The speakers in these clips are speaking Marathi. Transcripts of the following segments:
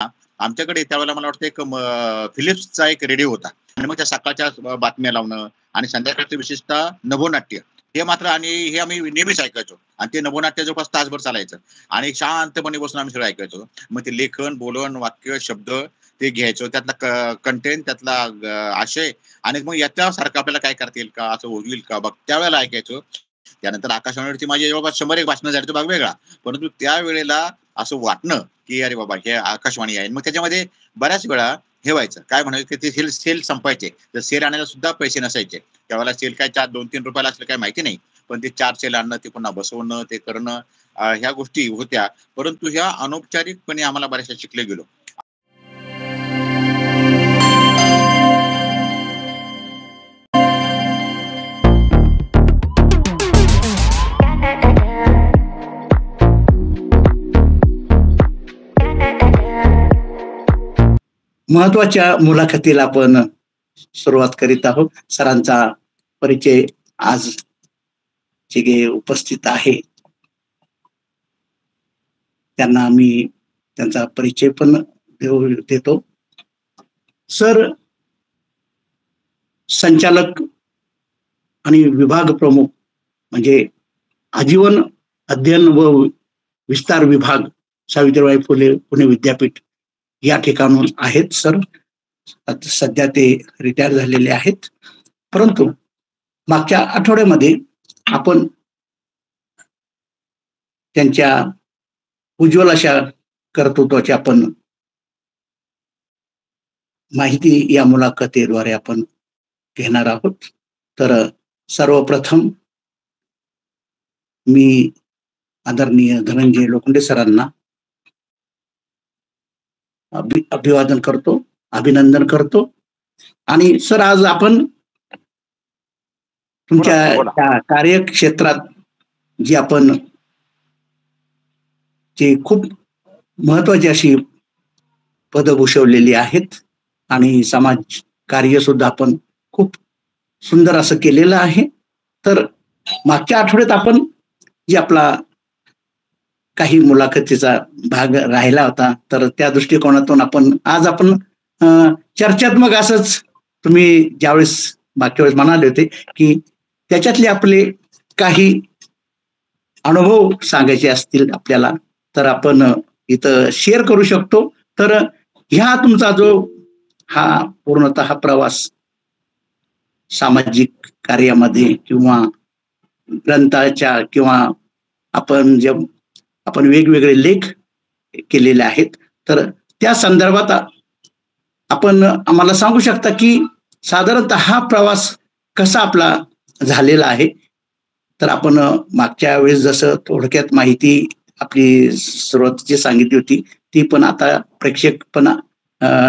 आमच्याकडे त्यावेळेला मला वाटतं एक फिलिप्सचा एक रेडिओ होता आणि मग त्या सकाळच्या बातम्या लावणं आणि संध्याकाळचं विशेषतः नभोनाट्य हे मात्र आणि हे आम्ही नेहमीच ऐकायचो आणि ते नभोनाट्य जवळपास तासभर चालायचं आणि शांतपणे बसून आम्ही सगळं ऐकायचो. मग ते लेखन, बोलन, वाक्य, शब्द ते घ्यायचो. त्यातला कंटेंट, त्यातला आशय आणि मग याच्यासारखं आपल्याला काय करता येईल का? असं होईल का? बघ त्यावेळेला ऐकायचो. त्यानंतर आकाशवाणीवरची माझी जवळपास 100 एक भाषणं झाली तो भाग वेगळा. परंतु त्यावेळेला असं वाटणं, की अरे बाबा हे आकाशवाणी आहे. मग त्याच्यामध्ये बऱ्याच वेळा हे व्हायचं. काय म्हणायचं, की ते सेल संपायचे. तर सेल आणायला सुद्धा पैसे नसायचे. त्यावेळेला सेल काय 4 2-3 रुपयाला असलं काही माहिती नाही. पण ते 4 सेल आणणं, ते पुन्हा बसवणं, ते करणं ह्या गोष्टी होत्या. परंतु ह्या अनौपचारिकपणे आम्हाला बऱ्याचशा शिकले गेलो. महत्वाच्या मुलाखतीला आपण सुरुवात करीत आहोत. सरांचा परिचय आज जे उपस्थित आहे त्यांना आम्ही त्यांचा परिचय पण देतो. सर संचालक आणि विभाग प्रमुख म्हणजे आजीवन अध्ययन व विस्तार विभाग सावित्रीबाई फुले पुणे विद्यापीठ या ठिकाणून आहेत सर. सध्या ते रिटायर झालेले आहेत. परंतु मागच्या आठवड्यामध्ये आपण त्यांच्या उज्ज्वल अशा कर्तृत्वाची आपण माहिती या मुलाखतीद्वारे आपण घेणार आहोत. तर सर्वप्रथम मी आदरणीय धनंजय लोखंडे सरांना अभिवादन करतो, अभिनंदन करतो. आणि सर आज आपण तुमच्या कार्यक्षेत्रात जी आपण जी खूप महत्वाची अशी पदं भूषवलेली आहेत आणि समाज कार्य सुद्धा आपण खूप सुंदर असं केलेलं आहे. तर मागच्या आठवड्यात आपण जी आपला काही मुलाखतीचा भाग राहिला होता तर त्या दृष्टिकोनातून आज आपण चर्चात्मक असंच तुम्ही ज्यावेळेस मागच्या वेळेस म्हणाले होते की त्याच्यातले आपले काही अनुभव सांगायचे असतील आपल्याला तर आपण इथं शेअर करू शकतो. तर ह्या तुमचा जो हा पूर्णतः प्रवास सामाजिक कार्यामध्ये किंवा ग्रंथाच्या किंवा आपण वेगवेगळे लेख केलेले आहेत तर त्या संदर्भात आपण आम्हाला सांगू शकता की साधारणतः हा प्रवास कसा आपला झालेला आहे. तर आपण मागच्या वेळेस जसं थोडक्यात माहिती आपली सुरुवातीची सांगितली होती ती पण आता प्रेक्षक पण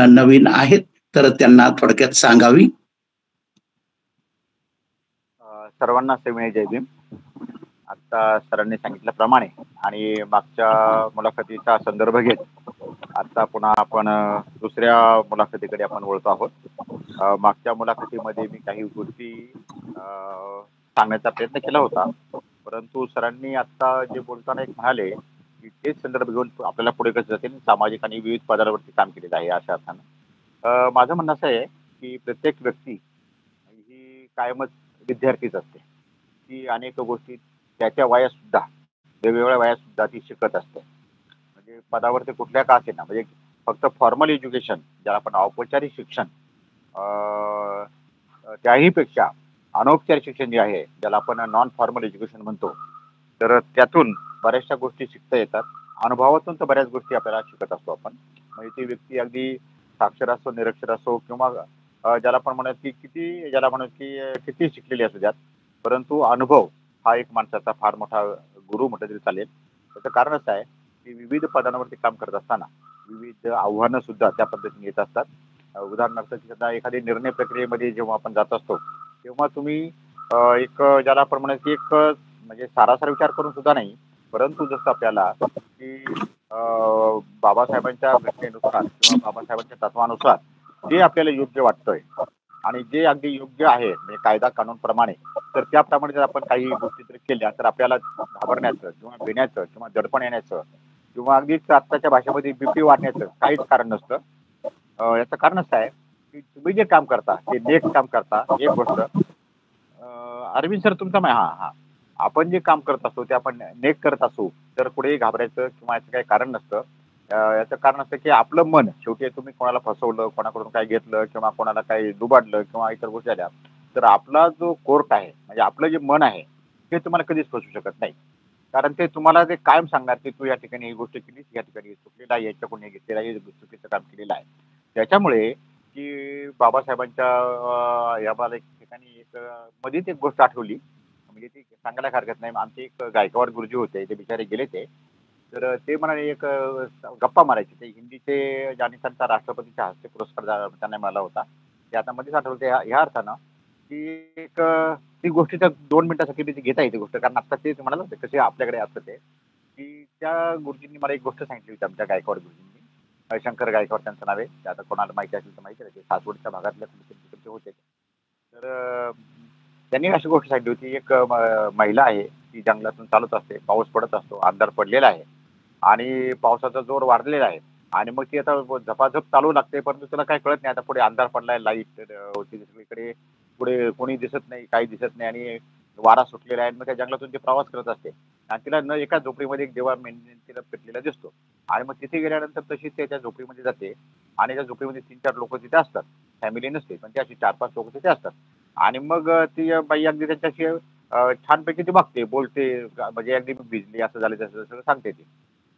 नवीन आहेत तर त्यांना थोडक्यात सांगावी. सर्वांना सेविने जय भीम. आता सरांनी सांगितल्याप्रमाणे आणि मागच्या मुलाखतीचा संदर्भ घेत आता पुन्हा आपण दुसऱ्या मुलाखतीकडे आपण वळतो आहोत. मागच्या मुलाखतीमध्ये मी काही गोष्टी सांगण्याचा प्रयत्न केला होता परंतु सरांनी आता जे बोलताना एक म्हणाले की तेच संदर्भ घेऊन आपल्याला पुढे कसं जातील सामाजिक आणि विविध पदांवरती काम केलेलं आहे अशा अर्थानं माझं म्हणणं असं आहे की प्रत्येक व्यक्ती ही कायमच विद्यार्थीच असते. ती अनेक गोष्टी त्याच्या वयात सुद्धा वेगवेगळ्या वयात सुद्धा ती शिकत असते. म्हणजे पदावरती कुठल्या का असेना म्हणजे फक्त फॉर्मल एज्युकेशन ज्याला आपण औपचारिक शिक्षण त्याही पेक्षा अनौपचारिक शिक्षण जे आहे ज्याला आपण नॉन फॉर्मल एज्युकेशन म्हणतो तर त्यातून बऱ्याचशा गोष्टी शिकता येतात. अनुभवातून तर बऱ्याच गोष्टी आपल्याला शिकत असतो आपण. म्हणजे ती व्यक्ती अगदी साक्षर असो निरक्षर असो किंवा ज्याला आपण म्हणत की किती शिकलेली असू द्यात परंतु अनुभव हा एक माणसाचा फार मोठा गुरु म्हटलं तरी चालेल. त्याचं कारण असं आहे की विविध पदांवरती काम करत असताना विविध आव्हानं सुद्धा त्या पद्धतीने येत असतात. उदाहरणार्थ सध्या एखादी निर्णय प्रक्रियेमध्ये जेव्हा आपण जात असतो तेव्हा तुम्ही एक ज्याला आपण म्हणत की एक म्हणजे सारासार विचार करून सुद्धा नाही परंतु जसं आपल्याला की बाबासाहेबांच्या घटनेनुसार किंवा बाबासाहेबांच्या तत्वानुसार जे आपल्याला योग्य वाटतंय आणि जे अगदी योग्य आहे म्हणजे कायदा कानून प्रमाणे तर त्याप्रमाणे जर आपण काही गोष्टी जर केल्या तर आपल्याला घाबरण्याचं किंवा भिण्याचं किंवा दडपण येण्याचं किंवा अगदीच आत्ताच्या भाषेमध्ये बीपी वाढण्याचं काहीच कारण नसतं. याचं कारण असं आहे की तुम्ही जे काम करता ते नेक काम करता, एक गोष्ट. अरविंद सर तुमचा हा हा आपण जे काम करत असतो ते आपण नेक करत असू तर कुठेही घाबरायचं किंवा याचं काही कारण नसतं. याचं कारण असतं की आपलं मन, शेवटी तुम्ही कोणाला फसवलं, कोणाकडून काय घेतलं किंवा कोणाला काही दुबाडलं किंवा इतर गोष्टी झाल्या, तर आपला जो कोर्ट आहे म्हणजे आपलं जे मन आहे ते तुम्हाला कधीच फसवू शकत नाही. कारण ते तुम्हाला ते कायम सांगणार की तू या ठिकाणी ही गोष्ट केलीस, या ठिकाणी चुकलेला आहे, याच्याकडून हे घेतलेलं आहे, हे चुकीचं काम केलेलं आहे. त्याच्यामुळे की बाबासाहेबांच्या याला एक ठिकाणी एक मध्येच एक गोष्ट आठवली, म्हणजे ती सांगायला हरकत नाही. आमचे एक गायकवाड गुरुजी होते, ते बिचारे गेले ते. तर ते म्हणाले एक गप्पा मारायचे. ते हिंदीचे आणि त्यांचा राष्ट्रपतीच्या हस्ते पुरस्कार त्यांना मिळाला होता. ते आता मध्येच आठवलं ते ह्या अर्थानं की एक ती गोष्टीच्या 2 मिनिटासाठी ती घेता येते गोष्ट. कारण आता ते म्हणाल होते कसे आपल्याकडे असतं ते, की त्या गुरुजींनी मला एक गोष्ट सांगितली होती आमच्या गायकवाड गुरुजींनी. शंकर गायकवाड त्यांचं नाव आहे. ते आता कोणाला माहिती असेल तर माहिती आहे, ते सासवडच्या भागातल्या तिकडचे होते. तर त्यांनी अशी गोष्ट सांगितली होती, एक महिला आहे, ती जंगलातून चालत असते, पाऊस पडत असतो, अंधार पडलेला आहे आणि पावसाचा जोर वाढलेला आहे आणि मग ती आता झपाझप चालू लागते, परंतु त्याला काही कळत नाही. आता पुढे अंधार पडलाय, लाईट होती सगळीकडे, पुढे कोणी दिसत नाही, काही दिसत नाही आणि वारा सुटलेला आहे. मग त्या जंगलातून ती प्रवास करत असते आणि तिला न एका झोपडीमध्ये एक देवा मेंढीने तिला पेटलेला दिसतो आणि मग तिथे गेल्यानंतर तशी त्याच्या झोपडीमध्ये जाते आणि त्या झोपडीमध्ये 3-4 लोक तिथे असतात. फॅमिली नसते, पण ती अशी 4-5 लोक तिथे असतात आणि मग ती बाई अगदी त्यांच्याशी छानपैकी ती बघते, बोलते, म्हणजे अगदी मी भिजली, असं झालं, तसं सगळं सांगते ती.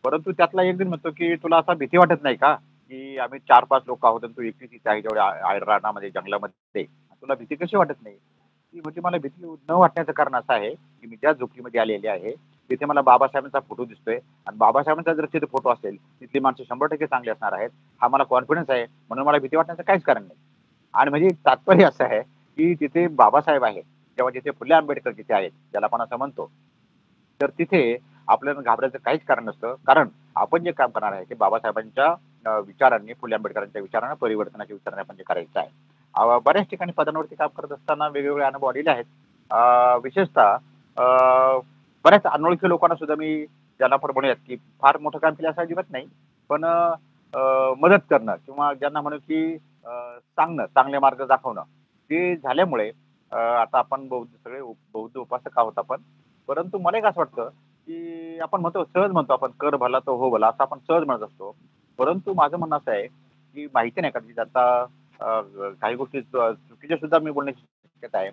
परंतु त्यातला एक दिन म्हणतो की तुला असा भीती वाटत नाही का, की आम्ही 4-5 लोक आहोत आणि तू एकटीच इथे आहे जेवढ्या रानामध्ये, जंगलामध्ये, तुला भीती कशी वाटत नाही? ती म्हणजे मला भीती न वाटण्याचं कारण असं आहे की मी ज्या झोपडीमध्ये आलेले आहे तिथे मला बाबासाहेबांचा फोटो दिसतोय आणि बाबासाहेबांचा जर तिथे फोटो असेल, तिथली माणसं 100% चांगली असणार आहेत, हा मला कॉन्फिडन्स आहे, म्हणून मला भीती वाटण्याचं काहीच कारण नाही. आणि म्हणजे तात्पर्य असं आहे की तिथे बाबासाहेब आहे, तेव्हा तिथे फुले आंबेडकर तिथे आहेत, ज्याला आपण असं म्हणतो, तर तिथे आपल्याला घाबरायचं काहीच कारण नसतं. कारण आपण जे काम करणार आहे ते बाबासाहेबांच्या विचारांनी, फुले आंबेडकरांच्या विचारांना, परिवर्तनाच्या विचारांनी आपण जे करायचं आहे. बऱ्याच ठिकाणी पदांवरती काम करत असताना वेगवेगळे अनुभव आलेले आहेत. विशेषतः बऱ्याच अनोळखी लोकांना सुद्धा मी, ज्याला आपण म्हणूयात की फार मोठं काम केलं असं अजिबात नाही, पण मदत करणं किंवा ज्यांना म्हणू की सांगणं, चांगले मार्ग दाखवणं, ते झाल्यामुळे आता आपण सगळे बौद्ध उपासक आहोत आपण. परंतु मला एक असं वाटतं की आपण म्हणतो, सहज म्हणतो आपण, कर भला तो हो भला, असं आपण सहज म्हणत असतो. परंतु माझं म्हणणं असं आहे की माहिती नाही का, की आता काही गोष्टी चुकीच्या सुद्धा मी बोलण्याची शक्यता आहे.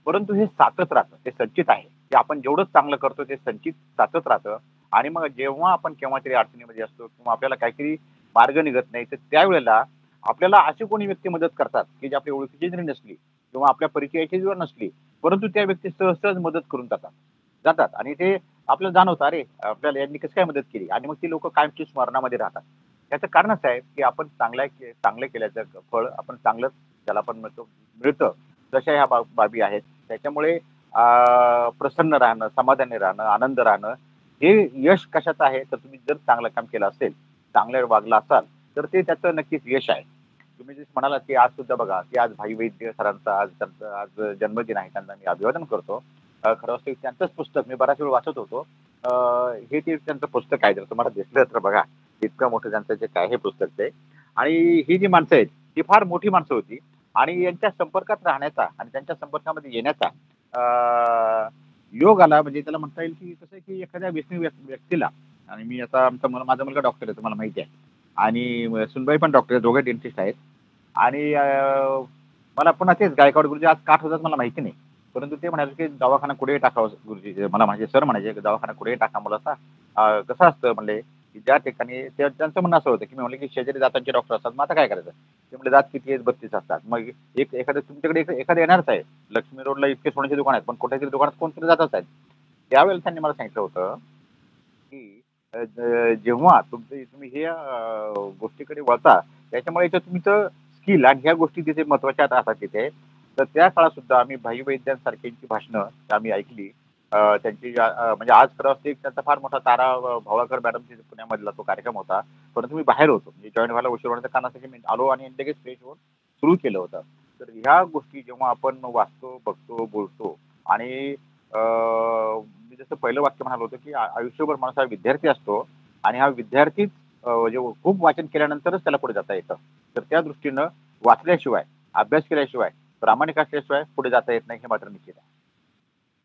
परंतु हे सातत राहतं, ते संचित आहे, की आपण जेवढं चांगलं करतो ते संचित सातत राहतं आणि मग जेव्हा आपण केव्हा तरी अडचणीमध्ये असतो किंवा आपल्याला काहीतरी मार्ग निघत नाही, तर त्यावेळेला आपल्याला अशी कोणी व्यक्ती मदत करतात की जी आपल्या ओळखीची जरी नसली किंवा आपल्या परिचयाची जर नसली, परंतु त्या व्यक्ती सहज सहज मदत करून जातात जातात आणि ते आपल्याला जाणवतं, अरे आपल्याला यांनी कसं काय मदत केली, आणि मग ती लोक कायमची स्मरणामध्ये राहतात. याचं कारण असं आहे की आपण चांगलं केल्याचं फळ आपण चांगलंच, त्याला आपण म्हणतो, मिळतं. जशा ह्या बाबी आहेत त्याच्यामुळे प्रसन्न राहणं, समाधानी राहणं, आनंद राहणं, हे यश कशाचं आहे, तर तुम्ही जर चांगलं काम केलं असेल, चांगलं वागला असाल, तर ते त्याचं नक्कीच यश आहे. तुम्ही जे म्हणालात की आज सुद्धा बघा की आज भाई वैद्य सरांचा आज त्यांचा आज जन्मदिन आहे, त्यांना मी अभिवादन करतो. खरं असतं त्यांचंच पुस्तक मी बराच वेळ वाचत होतो. हे ते त्यांचं पुस्तक आहे, जर तुम्हाला दिसलं तर बघा, इतकं मोठं त्यांचं जे काय हे पुस्तक ते. आणि ही जी माणसं आहेत ही फार मोठी माणसं होती आणि यांच्या संपर्कात राहण्याचा आणि त्यांच्या संपर्कामध्ये येण्याचा योग आला, म्हणजे त्याला म्हणता येईल की कसं आहे की एखाद्या व्यक्तीला, आणि मी आता माझा मुलगा डॉक्टर आहे, तुम्हाला माहिती आहे, आणि सुनबाई पण डॉक्टर आहे, दोघे डेंटिस्ट आहेत. आणि मला पुन्हा तेच गायकवाड गुरुजी आज का आठवतात मला माहिती नाही. परंतु ते म्हणाले की दवाखाना कुठेही टाकावं गुरुजी, मला माझे सर म्हणायचे की दवाखाना कुठेही टाका मुलाचा. कसं असतं म्हणले की ज्या ठिकाणी त्यांचं म्हणणं असं होतं की मी म्हणले की शेजारी दातांचे डॉक्टर असतात, मग आता काय करायचं? ते म्हणले दात किती आहेत? 32 असतात. मग एखादं तुमच्याकडे एखादं येणारच आहे. लक्ष्मी रोडला इतके सोन्याचे दुकान आहेत, पण कुठेतरी दुकानात कोणतरी जातच आहेत. त्यावेळेला त्यांनी मला सांगितलं होतं की जेव्हा तुम्ही हे गोष्टीकडे वळता, त्याच्यामुळे इथं तुमचं स्किल आणि ह्या गोष्टी तिथे महत्वाच्या असतात तिथे. तर त्या काळात सुद्धा आम्ही भाई वैद्यांसारख्यांची भाषणं आम्ही ऐकली. त्यांची म्हणजे आज खरं असते त्यांचा फार मोठा तारा भावाकर मॅडम तिथे पुण्यामधला तो कार्यक्रम होता. परंतु मी बाहेर होतो, म्हणजे जॉईन व्हायला उशीर होण्याच्या कारणासाठी मी आलो आणि लगेच फ्रेश होऊन सुरू केलं होतं. तर ह्या गोष्टी जेव्हा आपण वाचतो, बघतो, बोलतो आणि मी जसं पहिलं वाक्य म्हणालो होतं की आयुष्यभर माणूस हा विद्यार्थी असतो, आणि हा विद्यार्थीच म्हणजे खूप वाचन केल्यानंतरच त्याला पुढे जाता येतं. तर त्या दृष्टीनं वाचल्याशिवाय, अभ्यास केल्याशिवाय, प्रामाणिक असल्याशिवाय पुढे जाता येत नाही, हे मात्र निश्चित आहे.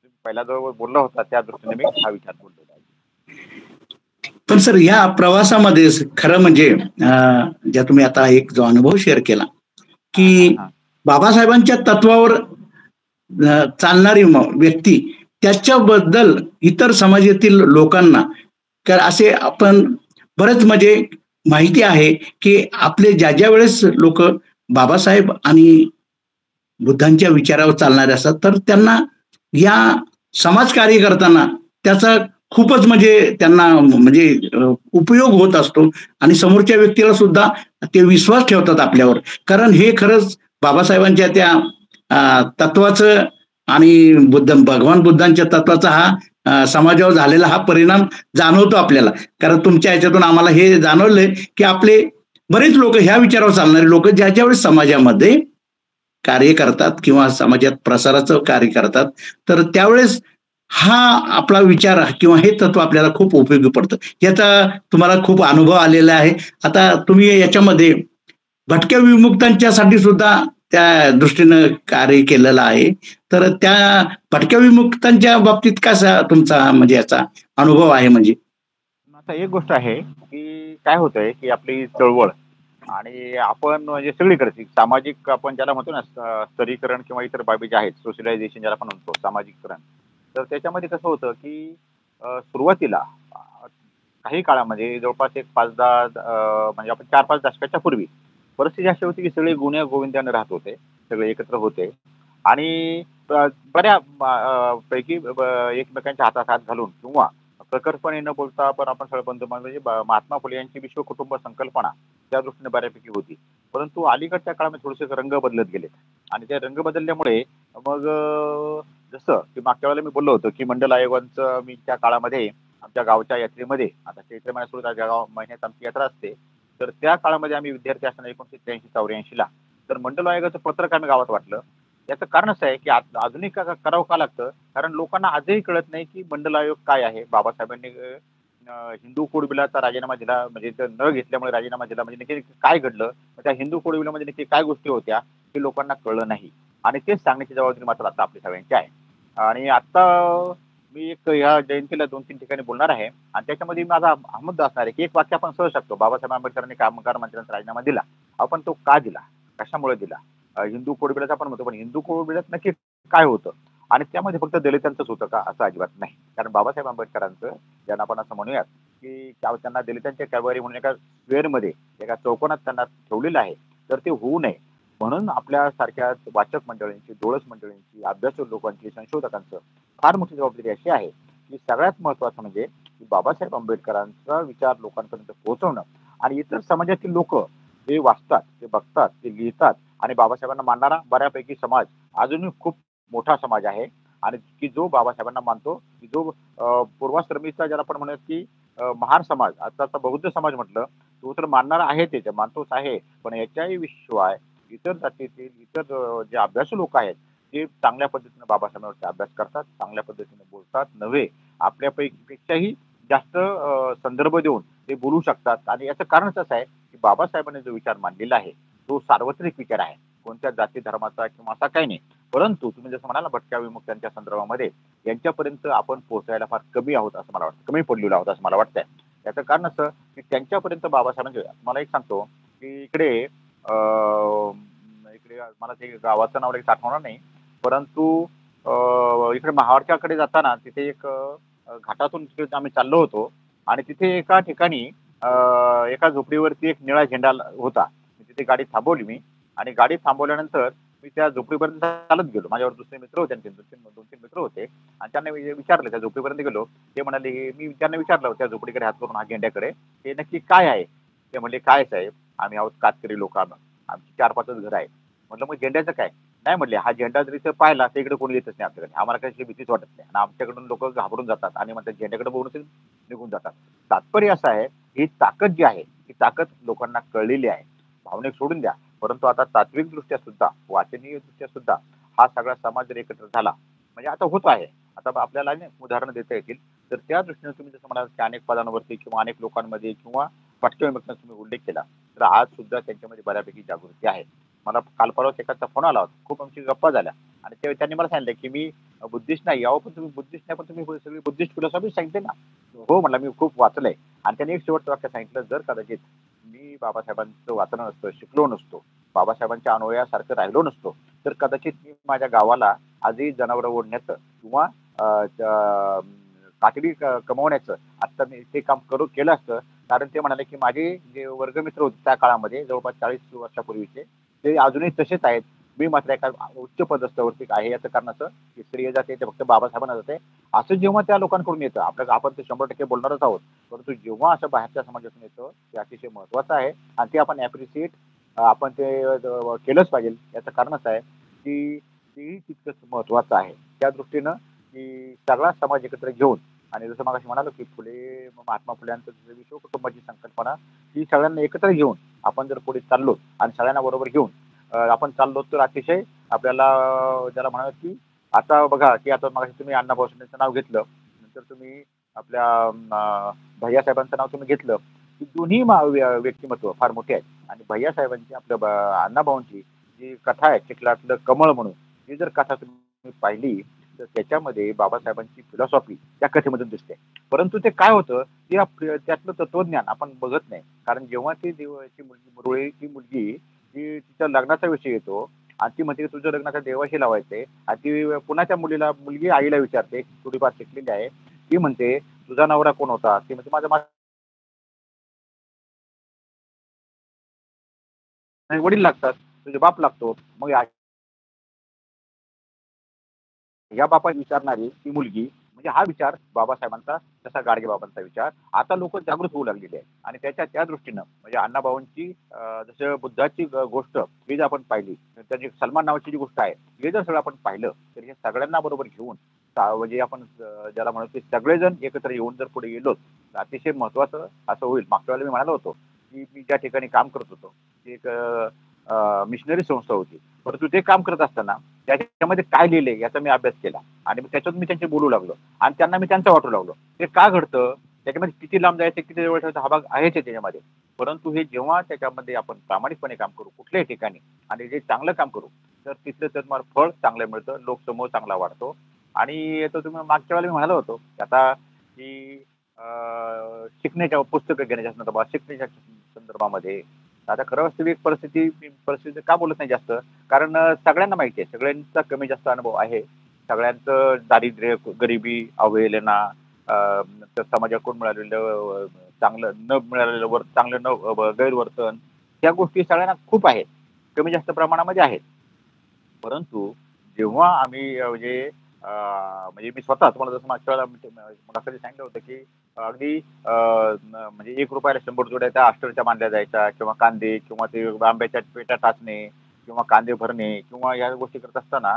तुम्ही पहिला जो बोलला होता त्या दृष्टीने मी हा विचार बोललेला आहे. पण सर या प्रवासामध्ये खरं म्हणजे ज्या तुम्ही आता एक जो अनुभव शेअर केला हा हा की हा बाबासाहेबांच्या तत्वावर चालणारी व्यक्ती त्याच्याबद्दल इतर समाजातील लोकांना असे आपण बरेच म्हणजे माहिती आहे की आपले ज्या ज्या वेळेस लोक बाबासाहेब आणि बुद्धांच्या विचारावर चालणारे असतात तर त्यांना या समाजकार्य करताना त्याचा खूपच म्हणजे त्यांना म्हणजे उपयोग होत असतो आणि समोरच्या व्यक्तीला सुद्धा ते विश्वास ठेवतात आपल्यावर कारण हे खरंच बाबासाहेबांच्या त्या तत्वाचं आणि भगवान बुद्धांच्या तत्वाचा हा समाजावर झालेला हा परिणाम जाणवतो आपल्याला कारण तुमच्या ह्याच्यातून आम्हाला हे जाणवलंय की आपले बरेच लोक ह्या विचारावर चालणारे लोक ज्या ज्या वेळेस समाजामध्ये कार्य करतात किंवा समाजात प्रसाराचं कार्य करतात तर त्यावेळेस हा आपला विचार किंवा हे तत्व आपल्याला खूप उपयोगी पडतं याचा तुम्हाला खूप अनुभव आलेला आहे. आता तुम्ही याच्यामध्ये भटक्या विमुक्तांच्यासाठी सुद्धा त्या दृष्टीनं कार्य केलेलं आहे तर त्या भटक्या विमुक्तांच्या बाबतीत कसा तुमचा म्हणजे याचा अनुभव आहे म्हणजे आता एक गोष्ट आहे की काय होतंय की आपली चळवळ आणि आपण म्हणजे सगळीकडे सामाजिक आपण ज्याला म्हणतो ना स्तरीकरण किंवा इतर बाबी ज्या आहेत सोशलायझेशन ज्याला आपण म्हणतो सामाजिककरण. तर त्याच्यामध्ये कसं होतं की सुरुवातीला काही काळामध्ये जवळपास एक 5-10 म्हणजे आपण 4-5 दशकाच्या पूर्वी परिस्थिती अशी होती की सगळे गुण्या गोविंदाने राहत होते, सगळे एकत्र होते आणि बऱ्या पैकी एकमेकांच्या हातात हात घालून किंवा प्रकटपणे न बोलता पण आपण सगळे बंधू म्हणजे महात्मा फुले यांची विश्वकुटुंब संकल्पना त्या दृष्टीने बऱ्यापैकी होती. परंतु अलीकडच्या काळामध्ये थोडेसे रंग बदलत गेले आणि ते रंग बदलल्यामुळे मग जसं की मागच्या वेळेला मी बोललो होतो की मंडल आयोगांचं मी त्या काळामध्ये आमच्या गावच्या यात्रेमध्ये आता चैत्र महिन्यात सुरू गाव महिन्यात आमची यात्रा असते. तर त्या काळामध्ये आम्ही विद्यार्थी असताना 1983-84 ला तर मंडल आयोगाचं पत्रक आम्ही गावात वाटलं. याचं कारण असं आहे की आधुनिक करावं का लागतं कारण लोकांना आजही कळत नाही की मंडल आयोग काय आहे. बाबासाहेबांनी हिंदू कोडबिलाचा राजीनामा दिला म्हणजे न घेतल्यामुळे राजीनामा दिला म्हणजे नक्की काय घडलं त्या हिंदू कोडबिलामध्ये नक्की काय गोष्टी होत्या हे लोकांना कळलं नाही आणि तेच सांगण्याची जबाबदारी मात्र आता आपल्या सगळ्यांची आहे. आणि आता मी एक ह्या जयंतीला 2-3 ठिकाणी बोलणार आहे आणि त्याच्यामध्ये माझा हा मुद्दा असणार आहे की एक वाक्य आपण सहज शकतो बाबासाहेब आंबेडकरांनी कामगार मंत्र्यांचा राजीनामा दिला. आपण तो का दिला, कशामुळे दिला, हिंदू कोडबिलाचा आपण म्हणतो पण हिंदू कोडबिलात नक्की काय होतं आणि त्यामध्ये फक्त दलितांचंच होतं का असं अजिबात नाही. कारण बाबासाहेब आंबेडकरांचं ज्यांना आपण असं म्हणूयात की त्यांना दलितांच्या कॅबरी म्हणून एका स्क्वेअरमध्ये एका चौकोनात त्यांना ठेवलेलं आहे. तर ते होऊ नये म्हणून आपल्या सारख्या वाचक मंडळींची, डोळस मंडळींची, अभ्यासू लोकांची, संशोधकांचं फार मोठी जबाबदारी अशी आहे की सगळ्यात महत्वाचं म्हणजे की बाबासाहेब आंबेडकरांचा विचार लोकांपर्यंत पोहोचवणं आणि इतर समाजातील लोक जे वाचतात, ते बघतात, ते लिहितात आणि बाबासाहेबांना मानणारा बऱ्यापैकी समाज अजूनही खूप मोठा समाज आहे आणि की जो बाबासाहेबांना मानतो की जो पूर्वाश्रमीचा ज्याला आपण म्हणत की महार समाज आताचा बौद्ध समाज म्हटलं तो तर मानणारा आहे त्याच्या मानतोच आहे पण याच्याही विश्वाय इतर जातीतील इतर जे अभ्यासू लोक आहेत ते चांगल्या पद्धतीने बाबासाहेबांवरती अभ्यास करतात, चांगल्या पद्धतीने बोलतात नव्हे आपल्यापेक्षाही जास्त संदर्भ देऊन ते बोलू शकतात आणि याचं कारणच असं आहे की बाबासाहेबांनी जो विचार मांडलेला आहे तो सार्वत्रिक विचार आहे. कोणत्या जाती धर्माचा किंवा असा काही नाही. परंतु तुम्ही जसं म्हणाला भटक्या विमुक्तांच्या संदर्भामध्ये यांच्यापर्यंत आपण पोहोचायला फार कमी आहोत असं मला वाटतं, कमी पडलेलो आहोत असं मला वाटतंय. याचं कारण असं की त्यांच्यापर्यंत बाबासाहेबांचे मला एक सांगतो की इकडे इकडे मला ते गावाचं नाव लगेच आठवणार नाही परंतु इकडे महाडच्याकडे जाताना तिथे एक घाटातून तिथे आम्ही चाललो होतो आणि तिथे एका ठिकाणी एका झोपडीवरती एक निळा झेंडा होता. तिथे गाडी थांबवली मी आणि गाडी थांबवल्यानंतर मी त्या झोपडीपर्यंत चालत गेलो. माझ्यावर दुसरे मित्र होते आणि 2-3 मित्र होते आणि त्यांना मी विचारलं त्या झोपडीपर्यंत गेलो. ते म्हणाले मी त्यांना विचारलं त्या झोपडीकडे हात करून हा झेंड्याकडे हे नक्की काय आहे. ते म्हणले काय साहेब आम्ही आहोत कातकरी लोक आमची 4-5च घर आहे. म्हटलं मग झेंड्याचं काय नाही म्हटले हा झेंडा जरी इथं पाहिला तर इकडे कोणी येतच नाही आपल्याकडे आम्हाला काही भीतीच वाटत नाही आणि आमच्याकडून लोक घाबरून जातात आणि म्हणतात झेंड्याकडे बघून निघून जातात. तात्पर्य असं आहे ही ताकद जी आहे ती ताकद लोकांना कळलेली आहे. भावनिक सोडून द्या परंतु आता तात्विक दृष्ट्या सुद्धा वाचनीय दृष्ट्या सुद्धा हा सगळा समाज जर एकत्र झाला म्हणजे आता होत आहे. आता आपल्याला उदाहरणं देता येतील तर त्या दृष्टीने तुम्ही जसं म्हणाल की अनेक पदांवरती किंवा अनेक लोकांमध्ये किंवा पाठ्यविम्याचा तुम्ही उल्लेख केला, तर आज सुद्धा त्यांच्यामध्ये बऱ्यापैकी जागृती आहे. मला काल परवाच एकाचा फोन आला होता, खूप आमची गप्पा झाल्या आणि त्यांनी मला सांगितलं की मी बुद्धिस्ट नाही. अहो, पण तुम्ही बुद्धिस्ट नाही, पण तुम्ही सगळी बुद्धिस्ट फिलॉसॉफी सांगितले ना. हो म्हटलं, मी खूप वाचलंय. आणि त्यांनी एक शेवटचं वाक्य सांगितलं, जर कदाचित मी बाबासाहेबांचं वाचलं नसतं, शिकलो नसतो, बाबासाहेबांच्या अन्वयासारखं राहिलो नसतो, तर कदाचित मी माझ्या गावाला आजही जनावरं ओढण्याचं किंवा कातडी कमवण्याचं आता मी ते काम केलं असतं. कारण ते म्हणाले की माझे जे वर्गमित्र होते त्या काळामध्ये जवळपास 40 वर्षापूर्वीचे, ते अजूनही तसेच आहेत. मी मात्र एका उच्च पदस्थावरती आहे. याचं कारण असं की श्रेय जाते ते फक्त बाबासाहेबांना जाते. असं जेव्हा त्या लोकांकडून येतं, आपण ते 100% बोलणारच आहोत, परंतु जेव्हा असं बाहेरच्या समाजातून येतं ते अतिशय महत्वाचं आहे. आणि ते आपण ऍप्रिशिएट आपण ते केलंच पाहिजे. याचं कारणच आहे की तेही तितकंच महत्वाचं आहे. त्या दृष्टीनं की सगळा समाज एकत्र घेऊन, आणि जसं मगाशी म्हणालो की महात्मा फुल्यांचं विश्व कुटुंबाची संकल्पना ही सगळ्यांना एकत्र घेऊन आपण जर पुढे चाललो आणि सगळ्यांना बरोबर घेऊन आपण चाललो, तर अतिशय आपल्याला ज्याला म्हणाल की आता बघा की आता मगाशी तुम्ही अण्णाभाऊ साठेंचं नाव घेतलं, नंतर तुम्ही आपल्या भैयासाहेबांचं नाव तुम्ही घेतलं, की दोन्ही व्यक्तिमत्व फार मोठे आहेत. आणि भैयासाहेबांची आपल्या अण्णाभाऊंची जी कथा आहे चिखलातलं कमळ म्हणून, ही जर कथा तुम्ही पाहिली तर त्याच्यामध्ये बाबासाहेबांची फिलॉसॉफी त्या कथेमधून दिसते. परंतु ते काय होतं, की त्यातलं तत्वज्ञान आपण बघत नाही. कारण जेव्हा ती देवाची मुलगी मुरळीची मुलगी जी तिच्या लग्नाचा विषय येतो आणि ती म्हणते की तुझं लग्न आता देवाशी लावायचंय, आणि ती पुन्हा त्या मुलगी आईला विचारते, थोडीफार शिकलेली आहे. ती म्हणते तुझा नवरा कोण होता? ती म्हणते माझा वडील लागतात, तुझे बाप लागतो. मग या बापाने विचारणारी ती मुलगी, म्हणजे हा विचार बाबासाहेबांचा, तसा गाडगे बाबांचा विचार आता लोक जागृत होऊ लागलेले आहे. आणि त्या दृष्टीनं म्हणजे अण्णाभाऊंची जसं बुद्धाची गोष्ट ही जर आपण पाहिली, त्याची सलमान नावाची जी गोष्ट आहे, हे जर सगळं आपण पाहिलं, तर हे सगळ्यांना बरोबर घेऊन म्हणजे आपण ज्याला म्हणतो की सगळेजण एकत्र येऊन जर पुढे गेलो, तर अतिशय महत्वाचं असं होईल. मागच्या वेळेला मी म्हणालो होतो की मी ज्या ठिकाणी काम करत होतो ती एक मिशनरी संस्था होती. परंतु ते काम करत असताना त्याच्यामध्ये काय लिहिलंय याचा मी अभ्यास केला, आणि मग त्याच्यात मी त्यांचे बोलू लागलो आणि त्यांना मी त्यांचा वाटू लागलो. ते का घडतं, त्याच्यामध्ये किती लांब जायचं, किती जवळ ठेवायचा हा भाग आहेच आहे त्याच्यामध्ये. परंतु हे जेव्हा त्याच्यामध्ये आपण प्रामाणिकपणे काम करू कुठल्याही ठिकाणी, आणि जे चांगलं काम करू, तर तिथलं तर तुम्हाला फळ चांगलं मिळतं, लोकसमूह चांगला वाढतो. आणि तो तुम्ही मागच्या वेळेला मी म्हणालो होतो की आता ही शिकण्याच्या पुस्तकं घेण्याच्या संदर्भात, शिकण्याच्या संदर्भामध्ये आता खरं वास्तविक परिस्थिती का बोलत नाही जास्त, कारण सगळ्यांना माहिती आहे, सगळ्यांचा कमी जास्त अनुभव आहे. सगळ्यांचं दारिद्र्य, गरिबी, अवहेलना, नंतर समाजाकडून मिळालेलं चांगलं न मिळालेलं चांगलं न गैरवर्तन, या गोष्टी सगळ्यांना खूप आहेत, कमी जास्त प्रमाणामध्ये आहेत. परंतु जेव्हा आम्ही म्हणजे मी स्वतः तुम्हाला जसं मागच्या वेळेला मला कधी सांगितलं होतं की अगदी म्हणजे 1 रुपयाला 100 जोड्या त्या अष्टरच्या बांधल्या जायच्या, किंवा कांदे, किंवा ते आंब्याच्या पेट्या टाचणे, किंवा कांदे भरणे, किंवा या गोष्टी करत असताना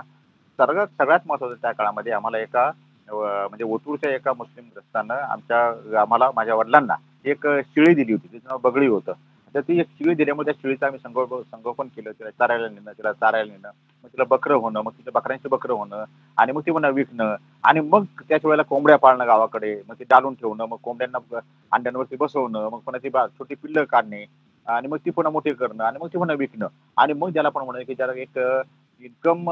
सगळ्यात महत्वाचं त्या काळामध्ये आम्हाला एका म्हणजे ओतूरच्या एका मुस्लिम ग्रस्तानं आम्हाला, माझ्या वडिलांना एक शिळी दिली होती, तिचं नाव बगडी होतं. तर ती एक शिळी दिल्यामुळे त्या शिळीचं आम्ही संगोपन केलं, तिला चारायला नेणं, मग तिला बकरं होणं, मग तिच्या बकऱ्यांची बकरं होणं, आणि मग ती पुन्हा विकणं, आणि मग त्याच वेळेला कोंबड्या पाळणं गावाकडे, मग ते डालून ठेवणं, मग कोंबड्यांना अंड्यांवरती बसवणं, मग पुन्हा ती छोटी पिल्लं काढणे, आणि मग ती पुन्हा मोठी करणं, आणि मग ती पुन्हा विकणं. आणि मग ज्याला आपण म्हणूया की ज्याला एक इन्कम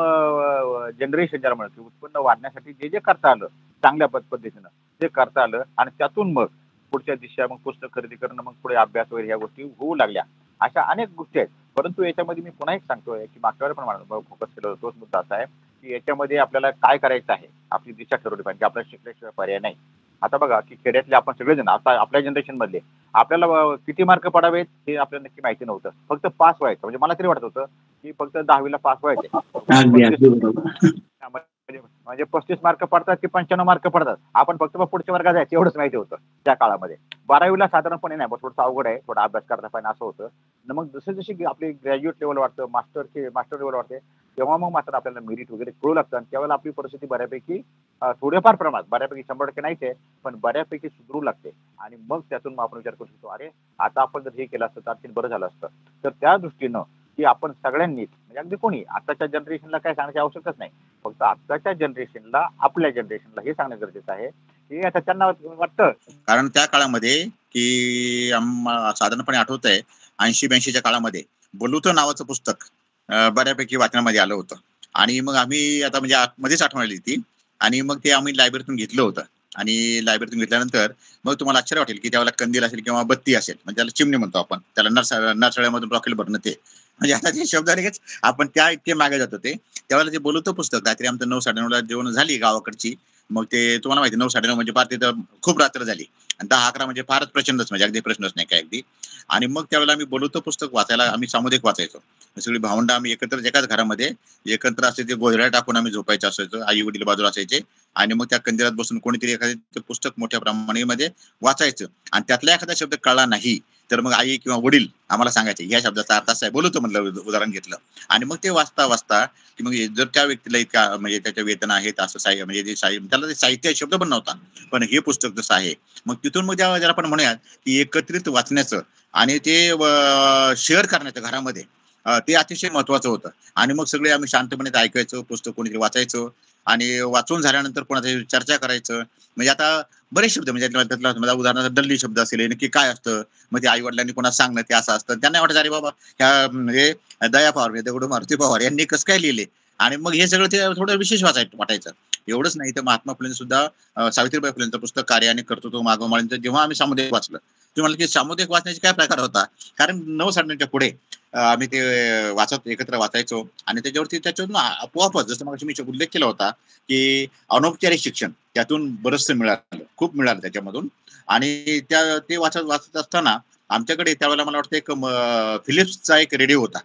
जनरेशन ज्याला म्हणतो, उत्पन्न वाढण्यासाठी जे जे करता आलं चांगल्या पद्धतीनं ते करता आलं, आणि त्यातून मग पुढच्या दिशा, मग पुस्तक खरेदी करणं, मग पुढे अभ्यास वगैरे ह्या गोष्टी होऊ लागल्या. अशा अनेक गोष्टी आहेत. परंतु याच्यामध्ये मी पुन्हा एक सांगतोय की मागच्या वेळेला पण फोकस केलं होतं, तोच मुद्दा असा आहे की याच्यामध्ये आपल्याला काय करायचं आहे, आपली दिशा ठरवली पाहिजे, आपल्याला शिकल्याशिवाय पर्याय नाही. आता बघा की खेड्यातले आपण सगळेजण आता आपल्या जनरेशन मधले, आपल्याला किती मार्क पडावेत हे आपल्याला नक्की माहिती नव्हतं, फक्त पास व्हायचं. म्हणजे मला तरी वाटत होतं की फक्त 10वीला पास व्हायचे. अगदी अगदी बरोबर. म्हणजे 35 मार्क पडतात की 95 मार्क पडतात, आपण फक्त मग पुढच्या वर्गात जायचं एवढंच माहिती होतं त्या काळामध्ये. 12वीला साधारणपणे नाही, थोडंसं अवघड आहे, थोडा अभ्यास करता पाहिजे असं होतं. मग जसे जशी आपली ग्रॅज्युएट लेवल वाटतं, मास्टर लेवल वाटते, तेव्हा मग मात्र आपल्याला मेरिट वगैरे कळू लागतं, आणि त्यावेळेला आपली परिस्थिती बऱ्यापैकी थोड्याफार प्रमाणात, बऱ्यापैकी 100% नाहीच आहे, पण बऱ्यापैकी सुधरू लागते. आणि मग त्यातून मग आपण विचार करू शकतो, अरे आता आपण जर हे केलं असतं तर आणखी बरं झालं असतं. तर त्या दृष्टीनं की आपण सगळ्यांनीच, म्हणजे अगदी कोणी आताच्या जनरेशनला काय सांगण्याची आवश्यकताच नाही, फक्त आत्ताच्या जनरेशनला, आपल्या जनरेशनला हे सांगणं गरजेचं आहे हे आता त्यांना वाटतं. कारण त्या काळामध्ये की साधारणपणे आठवत आहे 80-82च्या काळामध्ये बलुतं नावाचं पुस्तक बऱ्यापैकी वाचनामध्ये आलं होतं. आणि मग आम्ही आता म्हणजे मध्येच आठवण आली ती, आणि मग ते आम्ही लायब्ररीतून घेतलं होतं. आणि लायब्ररीतून घेतल्यानंतर मग तुम्हाला आश्चर्य वाटेल की त्यावेळेला कंदील असेल किंवा बत्ती असेल, म्हणजे त्याला चिमणी म्हणतो आपण, त्याला नरसळ्यामधून रॉकेल भरणं, ते म्हणजे आता ते शब्द लगेच आपण त्या इतके मागे जातो. ते त्यावेळेला जे बोलवतं पुस्तक रात्री आमचं 9-9:30ला जेवण झाली गावाकडची. मग ते तुम्हाला माहिती 9-9:30 म्हणजे फार तिथं खूप रात्र झाली, आणि 10-11 म्हणजे फारच प्रचंडच, म्हणजे अगदी प्रश्नच नाही काय अगदी. आणि मग त्यावेळेला आम्ही बोलवतं पुस्तक वाचायला आम्ही सामुदायिक वाचायचो. सगळी भावंड आम्ही एकत्र एकाच घरामध्ये एकत्र असे ते गोधड्या टाकून आम्ही झोपायचं असायचो. आई वडील बाजूला असायचे, आणि मग त्या कंदिलात बसून कोणीतरी एखादं पुस्तक मोठ्या प्रमाणामध्ये वाचायचं. आणि त्यातला एखादा शब्द कळला नाही तर मग आई किंवा वडील आम्हाला सांगायचे या शब्दाचा अर्थ असा आहे, बोलवतो म्हणलं उदाहरण घेतलं. आणि मग ते वाचता वाचता की मग जर त्या व्यक्तीला इतका म्हणजे त्याच्या वेतन आहेत असं म्हणजे ते त्याला ते साहित्य शब्द पण नव्हता, पण हे पुस्तक जसं आहे. मग तिथून मग ज्याला आपण म्हणूयात की एकत्रित वाचण्याचं आणि ते शेअर करण्याचं घरामध्ये, ते अतिशय महत्वाचं होतं. आणि मग सगळे आम्ही शांतपणे ते ऐकायचो, पुस्तक कोणीतरी वाचायचं, आणि वाचून झाल्यानंतर कोणाची चर्चा करायचं. म्हणजे आता बरेच शब्द, म्हणजे त्यातला उदाहरणार्थ डल्ली शब्द असेल, हे नक्की काय असतं, मग ते आई वडिलांनी कोणा सांगणं ते असं असतं. त्यांना वाटतं अरे बाबा ह्या म्हणजे दया पवार, दगडू मारुती पवार यांनी कसं काय लिहिले, आणि मग हे सगळं ते थोडं विशेष वाटायचं. एवढंच नाही तर महात्मा फुलेंचं सुद्धा सावित्रीबाई फुलेंचं पुस्तक कार्य आणि कर्तृत्व मागोमाळींचं जेव्हा आम्ही सामुदायिक वाचलं, तुम्ही म्हणाल की सामुदायिक वाचण्याचे काय प्रकार होता, कारण 9-9:30च्या पुढे आम्ही ते एकत्र वाचायचो. आणि त्याच्यातून आपोआपच जसं मग मी उल्लेख केला होता की अनौपचारिक शिक्षण त्यातून बरचसं मिळालं, खूप मिळालं त्याच्यामधून. आणि ते वाचत असताना आमच्याकडे त्यावेळेला मला वाटतं एक फिलिप्सचा एक रेडिओ होता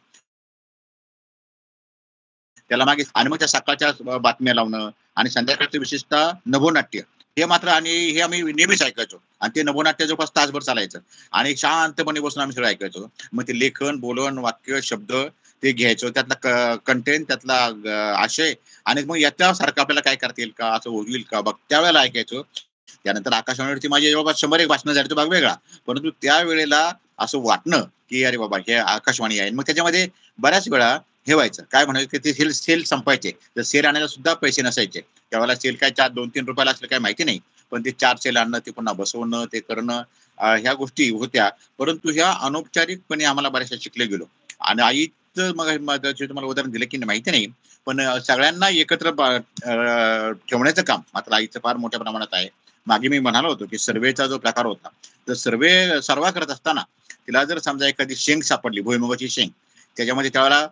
त्याला मागे. आणि मग त्या सकाळच्या बातम्या लावणं आणि संध्याकाळचं विशेषतः नभोनाट्य, हे मात्र, आणि हे आम्ही नेहमीच ऐकायचो. आणि ते नभोनाट्य जवळपास तासभर चालायचं, आणि शांतपणे बसून आम्ही सगळं ऐकायचो. मग ते लेखन, बोलन, वाक्य, शब्द ते घ्यायचो, त्यातला कंटेंट, त्यातला आशय, आणि मग याच्यासारखं आपल्याला काय करता येईल का, असं होईल का बघ, त्यावेळेला ऐकायचो. त्यानंतर आकाशवाणीवरती माझी जवळपास 100 एक भाषणं झाली, तो भाग वेगळा. परंतु त्यावेळेला असं वाटणं की अरे बाबा हे आकाशवाणी आहे. मग त्याच्यामध्ये बऱ्याच वेळा हे व्हायचं, काय म्हणायचं, ते सेल संपायचे, तर सेल आणायला सुद्धा पैसे नसायचे. त्यावेळेला सेल काय 2-3 रुपयाला असलं काय माहिती नाही, पण ते 4 सेल आणणं, ते पुन्हा बसवणं, ते करणं, ह्या गोष्टी होत्या. परंतु ह्या अनौपचारिकपणे आम्हाला बऱ्याचशा शिकले गेलो. आणि आईचं मग तुम्हाला उदाहरण दिलं की माहिती नाही, पण सगळ्यांना एकत्र ठेवण्याचं काम मात्र आईचं फार मोठ्या प्रमाणात आहे. मागे मी म्हणालो होतो की सर्वेचा जो प्रकार होता, तर सर्वा करत असताना तिला जर समजा एखादी शेंग सापडली, भुईमुगाची शेंग, त्याच्यामध्ये त्यावेळेला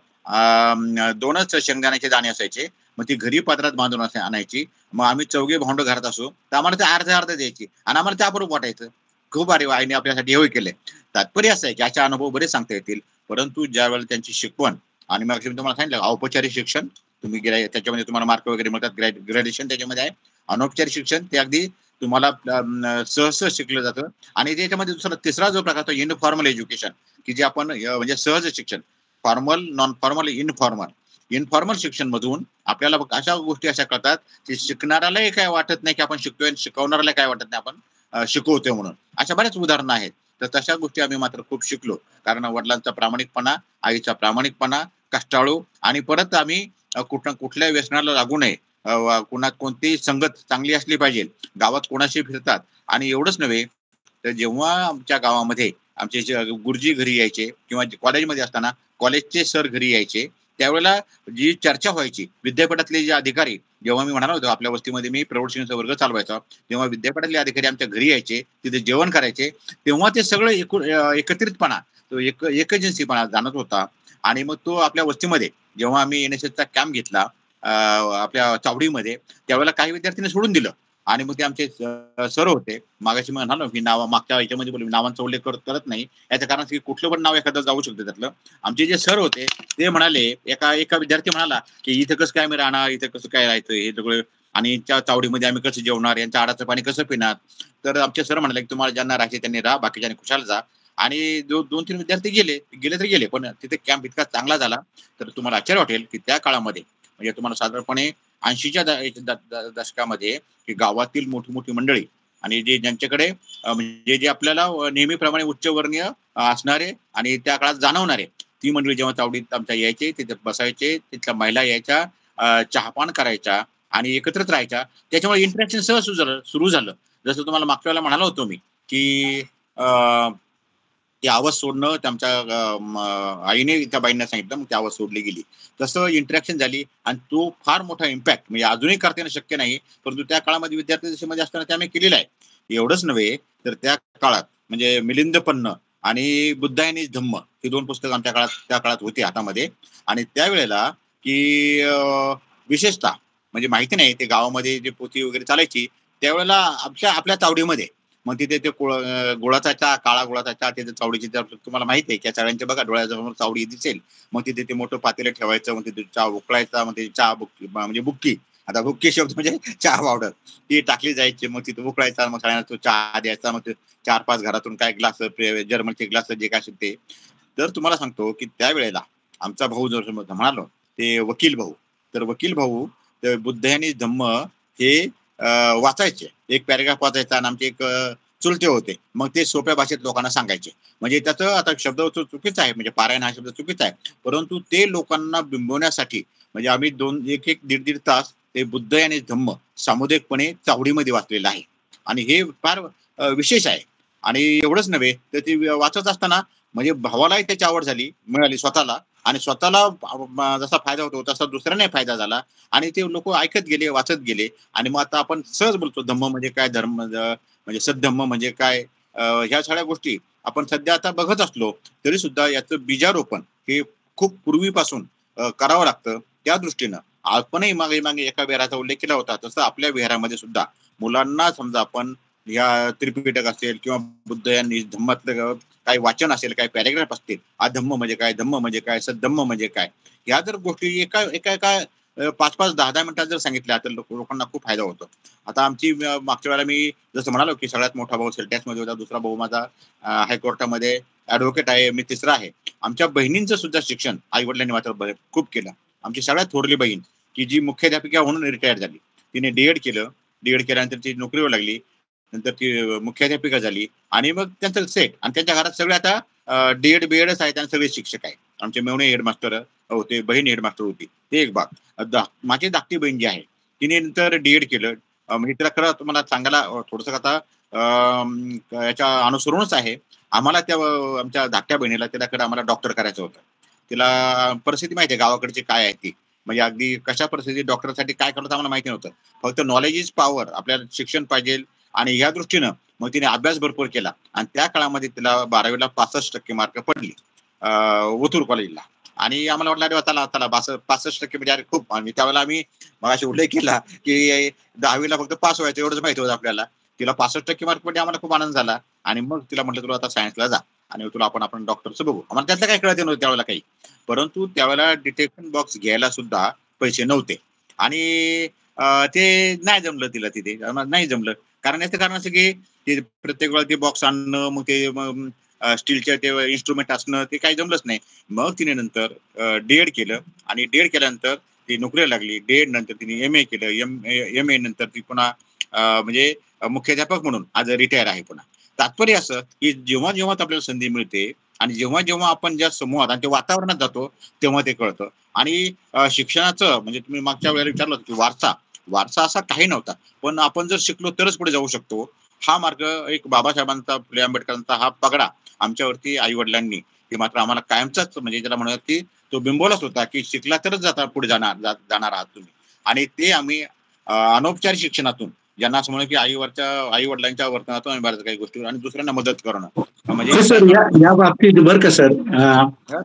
2च शेंगदाण्याचे दाणे असायचे. मग ती घरी पात्रात बांधून आणायची. मग आम्ही 4घे भावंड घरात असू, तर आम्हाला ते अर्ध द्यायची, आणि आम्हाला त्याबरोबर वाटायचं. खूप अरे आईने आपल्यासाठी हे केलंय. तात्पर्य असं आहे की याचे अनुभव बरेच सांगता येतील. परंतु ज्यावेळेला त्यांची शिकवण, आणि मग मी तुम्हाला सांगितलं औपचारिक शिक्षण तुम्ही त्याच्यामध्ये तुम्हाला मार्क वगैरे मिळतात, ग्रॅज्युएशन त्याच्यामध्ये आहे. अनौपचारिक शिक्षण ते अगदी तुम्हाला सहज शिकलं जातं. आणि त्याच्यामध्ये तिसरा जो प्रकार तो इनफॉर्मल एज्युकेशन, की जे आपण म्हणजे सहज शिक्षण, फॉर्मल, नॉन फॉर्मल, इनफॉर्मल शिक्षण मधून आपल्याला अशा गोष्टी अशा कळतात की शिकणाऱ्यालाही काय वाटत नाही की आपण शिकतोय, शिकवणाऱ्याला काय वाटत नाही आपण शिकवतोय म्हणून. अशा बऱ्याच उदाहरणं आहेत. तर तशा गोष्टी आम्ही मात्र खूप शिकलो, कारण वडिलांचा प्रामाणिकपणा, आईचा प्रामाणिकपणा, कष्टाळू, आणि परत आम्ही कुठल्या व्यसनाला लागू नये, कोणतीही संगत चांगली असली पाहिजे, गावात कोणाशी फिरतात. आणि एवढंच नव्हे, तर जेव्हा आमच्या गावामध्ये आमचे जे गुरुजी घरी यायचे, किंवा कॉलेजमध्ये असताना कॉलेजचे सर घरी यायचे, त्यावेळेला जी चर्चा व्हायची, विद्यापीठातले जे अधिकारी, जेव्हा मी म्हणालो होतो आपल्या वस्तीमध्ये मी प्रौढ शिक्षणाचा वर्ग चालवायचा, तेव्हा विद्यापीठातले अधिकारी आमच्या घरी यायचे, तिथे जेवण करायचे, तेव्हा ते सगळं एकत्रितपणा, तो एकजन्सीपणा जाणत होता. आणि मग तो आपल्या वस्तीमध्ये जेव्हा आम्ही NSSचा कॅम्प घेतला आपल्या चावडीमध्ये, त्यावेळेला काही विद्यार्थ्यांनी सोडून दिलं. आणि मग ते आमचे सर होते, मागाशी मी म्हणालो की मागच्या याच्यामध्ये बोललो, नावांचा उल्लेख करत नाही, याचं कारण की कुठलं पण नाव एखादं जाऊ शकतं त्यातलं. आमचे जे सर होते ते म्हणाले, एका विद्यार्थी म्हणाला की इथं कसं काय आम्ही राहणार, इथं कसं काय राहायचं हे सगळं, आणि यांच्या चावडीमध्ये आम्ही कसं जेवणार, यांच्या आडाचं पाणी कसं पिणार. तर आमचे सर म्हणाले की तुम्हाला ज्यांना राहायचे त्यांनी राहा, बाकीच्यांनी खुशाल जा. आणि 2-3 विद्यार्थी गेले तर गेले, पण तिथे कॅम्प इतका चांगला झाला. तर तुम्हाला आश्चर्य वाटेल की त्या काळामध्ये, म्हणजे तुम्हाला साधारणपणे 80च्या दशकामध्ये, की गावातील मोठी मोठी मंडळी, आणि ज्यांच्याकडे म्हणजे जे आपल्याला नेहमीप्रमाणे उच्चवर्णीय असणारे आणि त्या काळात जाणवणारे, ती मंडळी जेव्हा चावडीत आमच्या यायचे, तिथे बसायचे, तिथल्या महिला यायच्या, चहापान करायच्या, आणि एकत्रच राहायच्या. त्याच्यामुळे इंटरॅक्शन सहज सुरू झालं. जसं तुम्हाला मागच्या वेळेला म्हणालो होतो मी की ते आवाज सोडणं आमच्या आईने त्या बाईंना सांगितलं, मग ती आवाज सोडली गेली. तसं इंटरॅक्शन झाली आणि तो फार मोठा इम्पॅक्ट म्हणजे अजूनही करता येणं शक्य नाही, परंतु त्या काळामध्ये विद्यार्थी दशेमध्ये असताना ते आम्ही केलेलं आहे. एवढंच नव्हे तर त्या काळात म्हणजे मिलिंद पन्न आणि बुद्धायनी धम्म ही 2 पुस्तकं आमच्या त्या काळात होती हातामध्ये. आणि त्यावेळेला की विशेषतः म्हणजे माहिती नाही ते गावामध्ये जे पोथी वगैरे चालायची त्यावेळेला आपल्या चावडीमध्ये मग तिथे ते गुळाचा चहा, काळा गुळाचा चहा, त्याच्या चावडीची तुम्हाला माहिती आहे की चाळ्यांच्या बघा डोळ्यासमोर चावडी दिसेल, मग तिथे ते मोठं पातेलं ठेवायचं, मग तिथे चहा उकळायचा, मग ते चहा म्हणजे बुक्की, आता बुक्की शब्द म्हणजे चहा पावडर ती टाकली जायची, मग तिथे उकळायचा, मग सगळ्यांना तो चहा द्यायचा, मग 4-5 घरातून काय ग्लास जर्मनचे ग्लास जे काय असेल ते. तर तुम्हाला सांगतो की त्यावेळेला आमचा भाऊ जर म्हणालो ते वकील भाऊ, तर वकील भाऊ बुद्धायनी धम्म हे वाचायचे, एक पॅरेग्राफ वाचायचा आणि आमचे एक चुलते होते, मग ते सोप्या भाषेत लोकांना सांगायचे. म्हणजे त्याचं आता शब्द चुकीचा आहे, म्हणजे पारायण हा शब्द चुकीचा आहे, परंतु ते लोकांना बिंबवण्यासाठी म्हणजे आम्ही 1-1.5 तास ते बुद्ध आणि धम्म सामुदायिकपणे चावडीमध्ये वाचलेलं आहे. आणि हे फार विशेष आहे. आणि एवढंच नव्हे तर ते वाचत असताना म्हणजे भावालाही त्याची आवड मिळाली स्वतःला, आणि स्वतःला जसा फायदा होतो तसा दुसऱ्यांना फायदा झाला, आणि ते लोक ऐकत गेले, वाचत गेले. आणि मग आता आपण सहज बोलतो धम्म म्हणजे काय, धर्म म्हणजे सद्धम्म म्हणजे काय, ह्या सगळ्या गोष्टी आपण सध्या आता बघत असलो तरी सुद्धा याचं बीजारोपण हे खूप पूर्वीपासून करावं लागतं. त्या दृष्टीनं आपणही मागे एका विहाराचा उल्लेख केला होता, तसं आपल्या विहारामध्ये सुद्धा मुलांना समजा आपण या त्रिपिटक असेल किंवा बुद्ध यांनी धम्मातलं काही वाचन असेल, काही पॅरेग्राफ असतील, अधम्म म्हणजे काय, धम्म म्हणजे काय, सद्धम्म म्हणजे काय, ह्या जर गोष्टी एका 5-5, 10-10 मिनिटात जर सांगितल्या तर लोकांना खूप फायदा होतो. आता आमची मागच्या वेळेला मी जसं म्हणालो की सगळ्यात मोठा भाऊ सेल्टॅक्समध्ये होता, दुसरा भाऊ माझा हायकोर्टामध्ये ऍडव्होकेट आहे, मी तिसरा आहे. आमच्या बहिणींचं सुद्धा शिक्षण आई वडिलांनी मात्र खूप केलं. आमची सगळ्यात थोरली बहीण की जी मुख्याध्यापिका म्हणून रिटायर झाली, तिने डीएड केल्यानंतर ती नोकरीवर लागली, नंतर ती मुख्याध्यापिका झाली, आणि मग त्यांचं सेट, आणि त्यांच्या घरात सगळे आता डीएड बीएडच आहेत आणि सगळे शिक्षक आहेत. आमचे मेवणे हेडमास्टर होते, बहीण हेडमास्टर होती, ते एक भाग. माझी धाकटी बहीण जी आहे तिने नंतर डीएड केलं. म्हणजे तिला खरं तुम्हाला सांगायला थोडस आता याच्या अनुसरूनच आहे, आम्हाला त्या आमच्या धाकट्या बहिणीला तिला आम्हाला डॉक्टर करायचं होतं. तिला परिस्थिती माहिती आहे गावाकडची काय आहे ती, म्हणजे अगदी कशा परिस्थितीत डॉक्टरसाठी काय करतो आम्हाला माहिती नव्हतं. फक्त नॉलेज इज पॉवर, आपल्याला शिक्षण पाहिजे, आणि या दृष्टीनं मग तिने अभ्यास भरपूर केला. आणि त्या काळामध्ये तिला 12वीला 65% मार्क पडली ओतूर कॉलेजला. आणि आम्हाला वाटलं अरे चला 65% म्हणजे अरे खूप. आणि त्यावेळेला आम्ही मगाशी उल्लेख केला की 10वीला फक्त पास व्हायचं एवढंच माहिती होतं आपल्याला. तिला 65% मार्क पडले, आम्हाला खूप आनंद झाला. आणि मग तिला म्हटलं तुला आता सायन्सला जा आणि तुला आपण डॉक्टरचं बघू. आम्हाला त्यातलं काही कळत नव्हतं त्यावेळेला काही, परंतु त्यावेळेला डिटेक्शन बॉक्स घ्यायला सुद्धा पैसे नव्हते, आणि ते नाही जमलं तिला, तिथे नाही जमलं. कारण याचं कारण असं की ते प्रत्येक वेळा ते बॉक्स आणणं, मग ते स्टीलच्या ते इन्स्ट्रुमेंट असणं, ते काही जमलंच नाही. मग तिने नंतर डीएड केलं, आणि डीएड केल्यानंतर ती नोकरीला लागली. डीएड नंतर तिने एमए केलं, एमए नंतर ती पुन्हा म्हणजे मुख्याध्यापक म्हणून आज रिटायर आहे पुन्हा. तात्पर्य असं की जेव्हा जेव्हा आपल्याला संधी मिळते आणि जेव्हा जेव्हा आपण ज्या समूहात आणि त्या वातावरणात जातो तेव्हा ते कळतं. आणि शिक्षणाचं म्हणजे तुम्ही मागच्या वेळेला विचारलं की वारसा असा काही नव्हता, पण आपण जर शिकलो तरच पुढे जाऊ शकतो. हा मार्ग एक बाबासाहेबांचा, फुले आंबेडकरांचा हा पगडा आमच्यावरती आई वडिलांनी हे मात्र आम्हाला कायमचाच म्हणजे ज्याला म्हणूयात की तो बिंबवलाच होता की शिकला तरच पुढे जाणार आहात तुम्ही. आणि ते आम्ही अनौपचारिक शिक्षणातून, ज्यांना असं म्हणू की आई वडिलांच्या वर्तनातून आणि बऱ्याच काही गोष्टी, आणि दुसऱ्यांना मदत करणं म्हणजे सर या बाबतीत बरं का सर,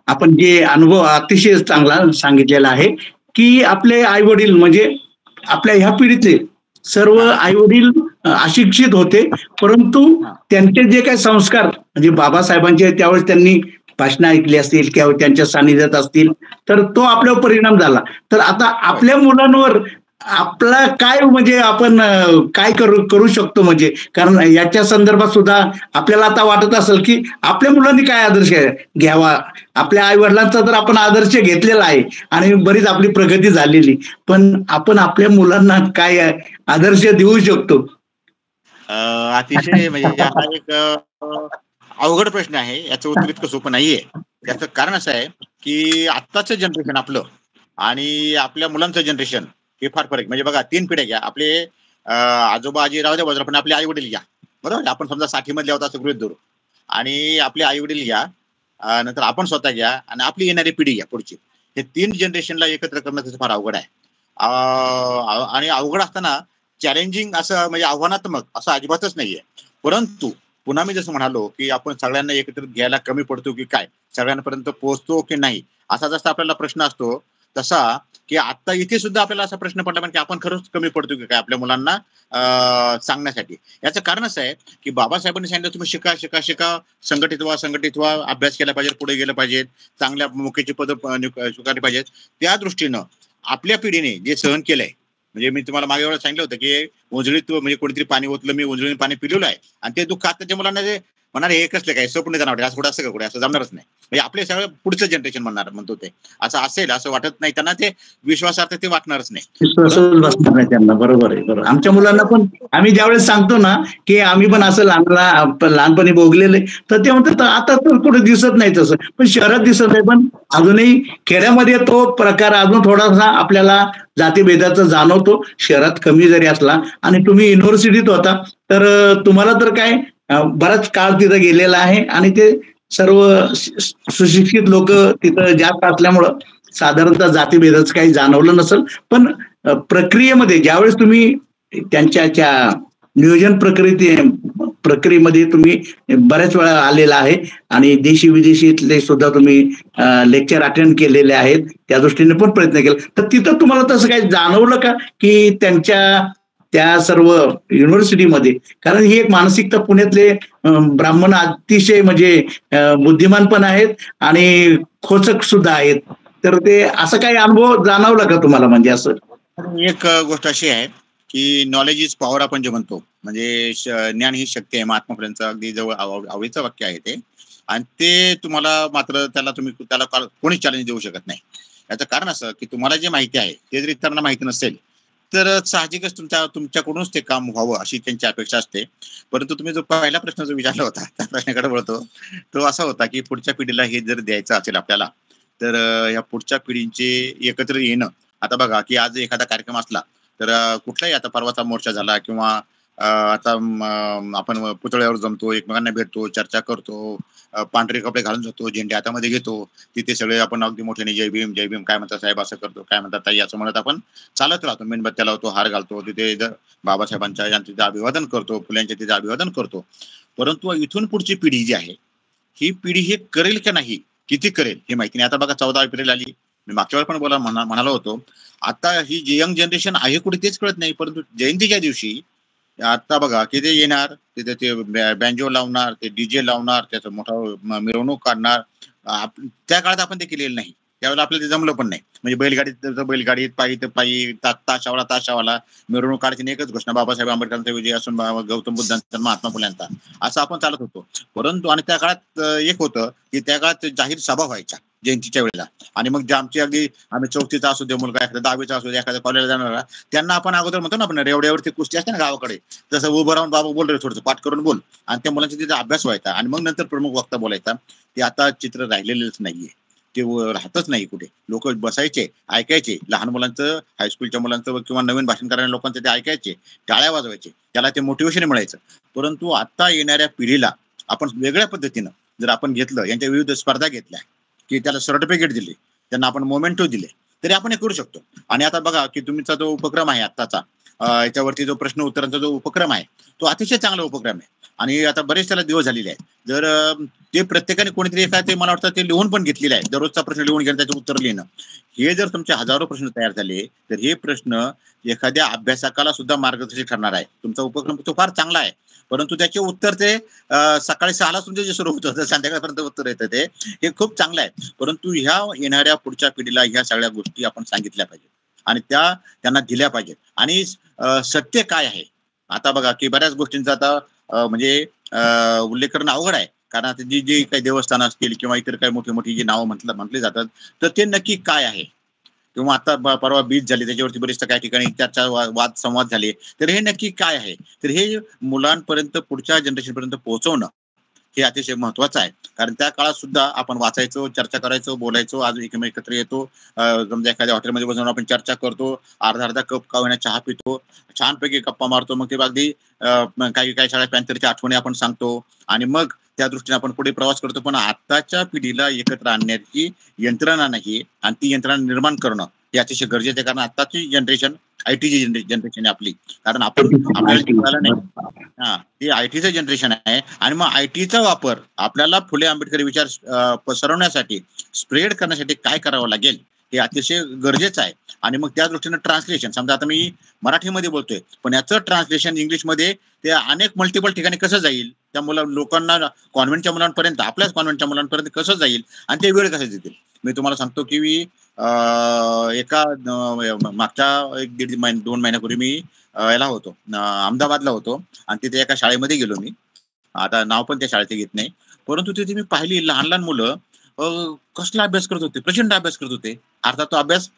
आपण जे अनुभव अतिशय चांगला सांगितलेला आहे की आपले आई वडील म्हणजे आपल्या ह्या पिढीतले सर्व आई वडील अशिक्षित होते, परंतु त्यांचे जे काही संस्कार म्हणजे बाबासाहेबांचे त्यावेळेस त्यांनी भाषणं ऐकली असतील किंवा त्यांच्या सानिध्यात असतील तर तो आपल्यावर परिणाम झाला. तर आता आपल्या मुलांवर आपला काय म्हणजे आपण काय करू शकतो, म्हणजे कारण याच्या संदर्भात सुद्धा आपल्याला आता वाटत असेल की आपल्या मुलांनी काय आदर्श घ्यावा. आपल्या आई वडिलांचा तर आपण आदर्श घेतलेला आहे आणि बरीच आपली प्रगती झालेली, पण आपण आपल्या मुलांना काय आदर्श देऊ शकतो? अतिशय म्हणजे हा एक अवघड प्रश्न आहे, याचं उत्तर इतकं सोपं नाहीये. त्याचं कारण असं आहे की आत्ताचं जनरेशन आपलं आणि आपल्या मुलांचं जनरेशन हे फार फरक. म्हणजे बघा 3 पिढ्या घ्या, आपले आजोबा आजी राहू द्या बाजूला, पण आपले आई वडील घ्या, बरोबर. आपण समजा 60 मधले आहोत असं गृहीत धरू, आणि आपले आई वडील घ्या, नंतर आपण स्वतः घ्या, आणि आपली येणारी पिढी घ्या पुढची. हे 3 जनरेशनला एकत्र करणं त्याचं फार अवघड आहे. आणि अवघड असताना चॅलेंजिंग असं म्हणजे आव्हानात्मक असं अजिबातच नाहीये. परंतु पुन्हा मी जसं म्हणालो, की आपण सगळ्यांना एकत्रित घ्यायला कमी पडतो की काय, सगळ्यांपर्यंत पोहोचतो की नाही, असा जसा आपल्याला प्रश्न असतो, तसा की आता इथे सुद्धा आपल्याला असा प्रश्न पडला की आपण खरंच कमी पडतो की काय आपल्या मुलांना सांगण्यासाठी. याचं कारण असं आहे की बाबासाहेबांनी सांगितलं तुम्ही शिका शिका शिका, संघटित व्हा, अभ्यास केला पाहिजे, पुढे गेलं पाहिजे, चांगल्या मुख्याची पदं स्वीकारली पाहिजेत. त्या दृष्टीनं आपल्या पिढीने जे सहन केलंय, म्हणजे मी तुम्हाला मागे वेळा सांगितलं होतं की उजळीत म्हणजे कोणीतरी पाणी ओतलं, मी उजळीने पाणी पिलेलं आहे, आणि ते दुःख त्याच्या मुलांना जे म्हणणार हे कसलं काय स्वप्न जाणार असं कुठं, असं कुठे, असं जमणारच नाही. म्हणजे आपले सगळं पुढचं जनरेशन म्हणतो ते असं असेल असं वाटत नाही त्यांना, ते विश्वासार्थ ते वाटणारच नाही. विश्वासच बसणार नाही त्यांना. बरोबर आहे, बरोबर. आमच्या मुलांना पण आम्ही ज्यावेळेस सांगतो ना की आम्ही पण असं लहानपणी भोगलेले, तर ते म्हणतात आता तर कुठे दिसत नाही तसं, पण शहरात दिसत नाही, पण अजूनही खेड्यामध्ये तो प्रकार अजून थोडासा आपल्याला जातीभेदाचा जाणवतो, शहरात कमी जरी असला. आणि तुम्ही युनिव्हर्सिटीत होता, तर तुम्हाला तर काय बराच काळ तिथं गेलेला आहे, आणि ते सर्व सुशिक्षित लोक तिथं जास्त असल्यामुळं साधारणतः जातीभेदाचं काही जाणवलं नसेल. पण प्रक्रियेमध्ये ज्यावेळेस तुम्ही त्यांच्या नियोजन प्रक्रियेमध्ये तुम्ही बऱ्याच वेळा आलेला आहे, आणि देशी विदेशीतले सुद्धा तुम्ही लेक्चर अटेंड केलेले आहेत, त्या दृष्टीने पण प्रयत्न केला. तर तिथं तुम्हाला तसं काही जाणवलं का की त्या सर्व युनिव्हर्सिटीमध्ये, कारण ही एक मानसिकता, पुण्यातले ब्राह्मण अतिशय म्हणजे बुद्धिमान पण आहेत आणि खोचक सुद्धा आहेत, तर ते असं काही अनुभव जाणवला का तुम्हाला? म्हणजे असं एक गोष्ट अशी आहे की नॉलेज इज पॉवर आपण जे म्हणतो, म्हणजे ज्ञान ही शक्ती आहे, महात्मा फुलेंचं अगदी जवळ आवडीचं वाक्य आहे ते. आणि ते तुम्हाला मात्र त्याला कोणी चॅलेंज देऊ शकत नाही. याचं कारण असं की तुम्हाला जे माहिती आहे ते जर इतरांना माहिती नसेल, तर साहजिकच तुमच्याकडूनच ते काम व्हावं अशी त्यांची अपेक्षा असते. परंतु तुम्ही जो पहिला प्रश्न जो विचारला होता त्या प्रश्नाकडे वळतो, तो असा होता की पुढच्या पिढीला हे जर द्यायचं असेल आपल्याला, तर या पुढच्या पिढींचे एकत्र येणं. आता बघा की आज एखादा कार्यक्रम असला, तर कुठलाही आता परवाचा मोर्चा झाला किंवा आता आपण पुतळ्यावर जमतो, एकमेकांना भेटतो, चर्चा करतो, पांढरे कपडे घालून जातो, झेंडे हातामध्ये घेतो, तिथे सगळे आपण अगदी मोठ्याने जय भीम जय भीम, काय म्हणतात साहेब असं करतो, काय म्हणतात ताई असं म्हणत आपण चालत राहतो, मेणबत्त्या लावतो, हार घालतो, तिथे बाबासाहेबांच्या तिथे अभिवादन करतो, फुल्यांच्या तिथे अभिवादन करतो. परंतु इथून पुढची पिढी जी आहे, ही पिढी हे करेल का नाही, किती करेल हे माहिती नाही. आता बघा 14 एप्रिल आली, मी मागच्या वेळेस पण म्हणालो होतो, आता ही जे यंग जनरेशन आहे कुठे तेच कळत नाही. परंतु जयंतीच्या दिवशी आता बघा की ते येणार, तिथे ते बँजो लावणार, ते डीजे लावणार, त्याचं मोठा मिरवणूक काढणार. त्या काळात आपण ते केलेलं नाही, त्यावेळेला आपल्याला ते जमलं पण नाही. म्हणजे बैलगाडीत, पायी तर पायी, ताशावाला मिरवणूक काढायची, एकच घोषणा बाबासाहेब आंबेडकरांचा विजय असून गौतम बुद्धांचा, महात्मा फुल्यांचा, असं आपण चालत होतो. परंतु आणि त्या काळात एक होतं की त्या काळात जाहीर सभा व्हायच्या जयंतीच्या वेळेला, आणि मग जे आमची अगदी आम्ही 4थीचा असू दे मुलगा, एखादा 10वीचा असू दे, एखाद्या कॉलेजला जाणारा, त्यांना आपण अगोदर म्हणतो ना आपण रेवड्यावरती कुस्ती असते ना गावाकडे, तसं उभं राहून बाबा बोल रे, थोडंसं पाठ करून बोल, आणि त्या मुलांचा तिथे अभ्यास व्हायचा, आणि मग नंतर प्रमुख वक्ता बोलायचा. ते आता चित्र राहिलेलंच नाहीये, ते राहतच नाही कुठे. लोक बसायचे, ऐकायचे, लहान मुलांचं, हायस्कूलच्या मुलांचं किंवा नवीन भाषण करणाऱ्या लोकांचं ते ऐकायचे, टाळ्या वाजवायचे, त्याला ते मोटिवेशन मिळायचं. परंतु आता येणाऱ्या पिढीला आपण वेगळ्या पद्धतीनं जर आपण घेतलं, यांच्या विविध स्पर्धा घेतल्या की त्याला सर्टिफिकेट दिले, त्यांना आपण मोमेंटो दिले, तरी आपण हे करू शकतो. आणि आता बघा की तुमचा जो उपक्रम आहे आत्ताचा, याच्यावरती जो प्रश्न उत्तरांचा जो उपक्रम आहे, तो अतिशय चांगला उपक्रम आहे, आणि आता बरेच त्याला दिवस झालेले आहेत. जर ते प्रत्येकाने कोणीतरी एखादं, ते मला वाटतं ते लिहून पण घेतलेले आहे, दररोजचा प्रश्न लिहून घेणं, त्याचे उत्तर लिहिणं, हे जर तुमचे हजारो प्रश्न तयार झाले, तर हे प्रश्न एखाद्या अभ्यासकाला सुद्धा मार्गदर्शक ठरणार आहे. तुमचा उपक्रम तो फार चांगला आहे, परंतु त्याचे उत्तर ते सकाळी 6ला तुमचे जे सुरू होतं तर संध्याकाळपर्यंत उत्तर येतं, ते हे खूप चांगलं आहे. परंतु ह्या येणाऱ्या पुढच्या पिढीला ह्या सगळ्या गोष्टी आपण सांगितल्या पाहिजेत, आणि त्यांना दिल्या पाहिजेत. आणि सत्य काय आहे, आता बघा की बऱ्याच गोष्टींचा आता म्हणजे उल्लेख करणं अवघड आहे, कारण आता जी काही देवस्थानं असतील किंवा इतर काही मोठी जी नावं म्हटले जातात, तर ते नक्की काय आहे, किंवा आता परवा बीज झाली, त्याच्यावरती बरेच काही ठिकाणी चर्चा, वाद संवाद झाले, तर हे नक्की काय आहे, तर हे मुलांपर्यंत, पुढच्या जनरेशन पर्यंत पोहोचवणं हे अतिशय महत्वाचं आहे. कारण त्या काळात सुद्धा आपण वाचायचो, चर्चा करायचो, बोलायचो. आज एकत्र येतो, समजा एखाद्या हॉटेलमध्ये बसून आपण चर्चा करतो, अर्धा कप का होईना चहा पितो, छानपैकी गप्पा मारतो. मग ते अगदी काही काही शाळा पॅन्थरच्या आठवणी आपण सांगतो आणि मग त्या दृष्टीने आपण पुढे प्रवास करतो. पण आताच्या पिढीला एकत्र आणण्याची यंत्रणा नाही आणि ती यंत्रणा निर्माण करणं हे अतिशय गरजेचं आहे. कारण आताची जनरेशन आयटीची जनरेशन आहे आपली. कारण आपण आपल्याला शिकवायला नाही, हे आयटीचं जनरेशन आहे. आणि मग आयटीचा वापर आपल्याला फुले आंबेडकरी विचार पसरवण्यासाठी, स्प्रेड करण्यासाठी काय करावं लागेल हे अतिशय गरजेचं आहे. आणि मग त्या दृष्टीनं ट्रान्सलेशन, समजा आता मी मराठीमध्ये बोलतोय पण याचं ट्रान्सलेशन इंग्लिशमध्ये ते अनेक मल्टिपल ठिकाणी कसं जाईल, त्या लोकांना, कॉन्व्हेंटच्या मुलांपर्यंत, आपल्याच कॉन्व्हेंटच्या मुलांपर्यंत कसं जाईल आणि ते वेळ कसं देतील. मी तुम्हाला सांगतो की मी एका मागच्या 2 महिन्यापूर्वी मी याला होतो, अहमदाबादला होतो आणि तिथे एका शाळेमध्ये गेलो मी. आता नाव पण त्या शाळेचे घेत नाही, परंतु तिथे मी पाहिली लहान लहान मुलं कसला अभ्यास करत होते, प्रचंड अभ्यास करत होते. अर्थात तो अभ्यास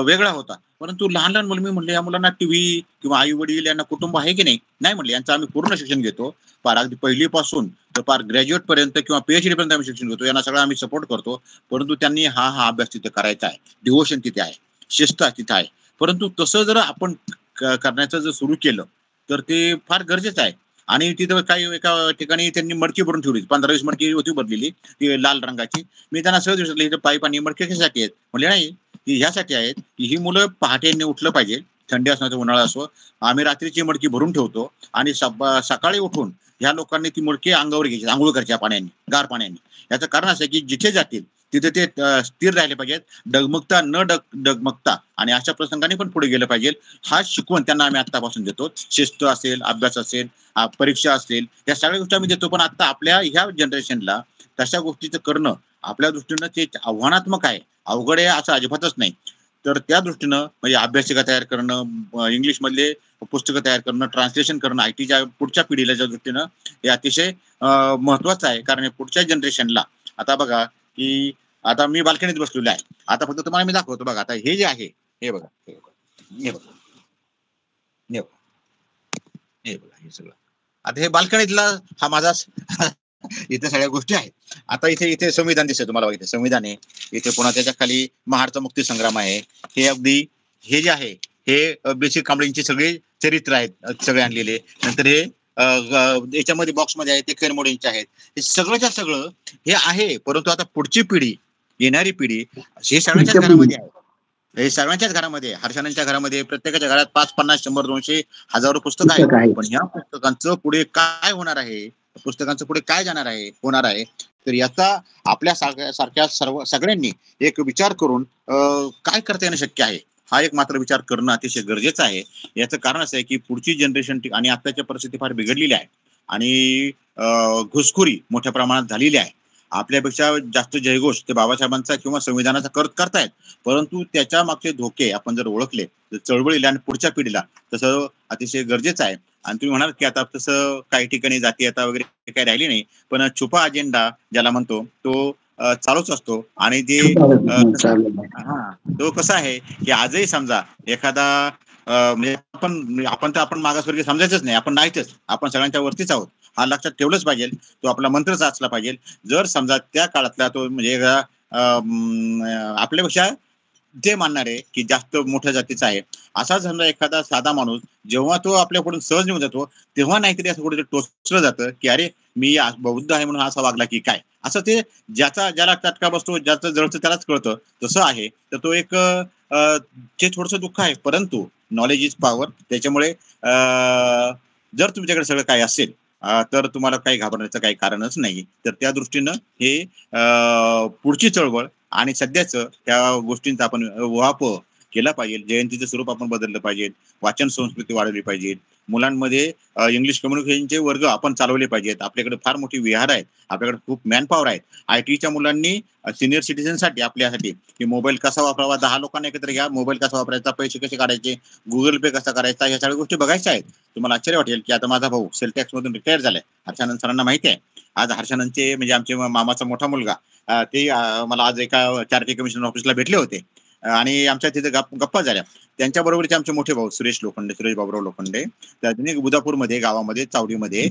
वेगळा होता, परंतु लहान लहान मुलं, मी म्हणले या मुलांना टीव्ही किंवा आई वडील यांना कुटुंब आहे की नाही. नाही म्हणले, यांचं आम्ही पूर्ण शिक्षण घेतो, फार अगदी पहिलीपासून तर फार ग्रॅज्युएट पर्यंत किंवा पीएचडी पर्यंत आम्ही शिक्षण घेतो, यांना सगळं आम्ही सपोर्ट करतो. परंतु त्यांनी हा अभ्यास तिथे करायचा आहे, डिव्होशन तिथे आहे, शिस्त तिथे आहे. परंतु तसं जर आपण करण्याचं जर सुरू केलं तर ते फार गरजेचं आहे. आणि तिथं काही एका ठिकाणी त्यांनी मडकी भरून ठेवली, 15-20 मडकी होती भरलेली, ती लाल रंगाची. मी त्यांना सहज विचारलं, इथं पाईप आणि मडके कशासाठी आहेत. म्हणजे नाही, की ह्यासाठी आहेत की ही मुलं पहाटेने उठलं पाहिजे, थंडी असणार तर उन्हाळा असो, आम्ही रात्रीची मडकी भरून ठेवतो आणि सकाळी उठून ह्या लोकांनी ती मडकी अंगावर घ्यायची, आंघोळ करायच्या पाण्याने, गार पाण्याने. याचं कारण असं आहे की जिथे जातील तिथे ते स्थिर राहिले पाहिजेत, डगमगता न डगमगता, आणि अशा प्रसंगाने पण पुढे गेलं पाहिजे. हा शिकवण त्यांना आम्ही आतापासून देतो. शिस्त असेल, अभ्यास असेल, परीक्षा असेल, या सगळ्या गोष्टी आम्ही देतो. पण आता आपल्या ह्या जनरेशनला तशा गोष्टीचं करणं आपल्या दृष्टीनं ते आव्हानात्मक आहे, अवघड आहे असं अजिबातच नाही. तर त्या दृष्टीनं म्हणजे अभ्यासिका तयार करणं, इंग्लिश मधले पुस्तकं तयार करणं, ट्रान्सलेशन करणं आयटीच्या पुढच्या पिढीच्या दृष्टीनं हे अतिशय महत्वाचं आहे. कारण पुढच्या जनरेशनला, आता बघा की आता मी बाल्कनीत बसलेलो आहे, आता फक्त तुम्हाला मी दाखवतो बघा. आता हे जे आहे, हे बघा, हे बघा, हे बघा, हे बघा, हे बघा, हे सगळं आता हे बाल्कनीतला हा माझा इथे सगळ्या गोष्टी आहेत. आता इथे संविधान दिसतंय तुम्हाला, इथे संविधान आहे, इथे पुन्हा त्याच्या खाली महाडचा मुक्ती संग्राम आहे. हे अगदी हे जे आहे हे बेसिक कांबळेंची सगळी चरित्र आहेत सगळे आणलेले. नंतर हे याच्यामध्ये बॉक्समध्ये आहे ते कैरमोडींचे आहेत. हे सगळंच्या सगळं हे आहे. परंतु आता पुढची पिढी, येणारी पिढी, हे सगळ्यांच्याच घरामध्ये आहे, हे सगळ्यांच्याच घरामध्ये, हर्षांच्या घरामध्ये, प्रत्येकाच्या घरात 5, 50, 100, 200, हजारो पुस्तकं आहेत. पण ह्या पुस्तकांचं पुढे काय होणार आहे, पुस्तकांचं पुढे काय जाणार आहे, होणार आहे, तर याचा आपल्या सारख्या सगळ्यांनी एक विचार करून काय करता येणं शक्य आहे, हा एक मात्र विचार करणं अतिशय गरजेचं आहे. याचं कारण असं आहे की पुढची जनरेशन आणि आताच्या परिस्थिती फार बिघडलेली आहे आणि घुसखोरी मोठ्या प्रमाणात झालेली आहे. आपल्यापेक्षा जास्त जयघोष ते बाबासाहेबांचा किंवा संविधानाचा करतायत, परंतु त्याच्या मागचे धोके आपण जर ओळखले तर चळवळीला आणि पुढच्या पिढीला तसं अतिशय गरजेचं आहे. आणि तुम्ही म्हणाल की आता तसं काही ठिकाणी जातीयता वगैरे काही राहिली नाही, पण छुपा अजेंडा ज्याला म्हणतो तो चालूच असतो. आणि जे तो कसा आहे की आजही समजा एखादा म्हणजे आपण मागासवर्गीय समजायचंच नाही, आपण नाहीतच, आपण सगळ्यांच्या वरतीच आहोत, हा लक्षात ठेवलंच पाहिजे. तो आपला मंत्रच असला पाहिजे. जर समजा त्या काळातला तो म्हणजे आपल्यापेक्षा ते मानणार आहे की जास्त मोठ्या जातीचा आहे असा समजा एखादा साधा माणूस जेव्हा तो आपल्याकडून सहज निघून जातो, तेव्हा नाहीतरी असं कुठेतरी टोचलं जातं की अरे मी बौद्ध आहे म्हणून असा वागला की काय, असं ते ज्याला चटका बसतो, ज्याचं जळतं त्यालाच कळतं. तसं आहे. तर तो एक ते थोडंसं दुःख आहे. परंतु नॉलेज इज पॉवर. त्याच्यामुळे जर तुमच्याकडे सगळं काय असेल तर तुम्हाला काही घाबरण्याचं काही कारणच नाही. तर त्या दृष्टीनं हे पुढची चळवळ आणि सध्याचं त्या गोष्टींचा आपण उहापोह केला पाहिजे. जयंतीचं स्वरूप आपण बदललं पाहिजे, वाचन संस्कृती वाढवली पाहिजे, मुलांमध्ये इंग्लिश कम्युनिकेशनचे वर्ग आपण चालवले पाहिजेत. आपल्याकडे फार मोठी विहार आहेत, आपल्याकडे खूप मॅनपॉवर आहेत. आयटीच्या मुलांनी सिनियर सिटीझनसाठी आपल्यासाठी की मोबाईल कसा वापरावा, 10 लोकांना एकत्र घ्या, मोबाईल कसा वापरायचा, पैसे कसे काढायचे, गुगल पे कसा करायचा, ह्या सगळ्या गोष्टी बघायच्या आहेत. तुम्हाला आश्चर्य वाटेल की आता माझा भाऊ सेलटॅक्स मधून रिटायर झालाय, हर्षानंद सरांना माहिती आहे. आज हर्षानंदचे म्हणजे आमचे मामाचा मोठा मुलगा ते मला आज एका चॅरिटी कमिशन ऑफिसला भेटले होते आणि आमच्या तिथे गप्पा झाल्या. त्यांच्या बरोबरचे आमचे मोठे भाऊ सुरेश बाबुराव लोखंडे, त्यांनी बुधापूरमध्ये गावामध्ये चावडीमध्ये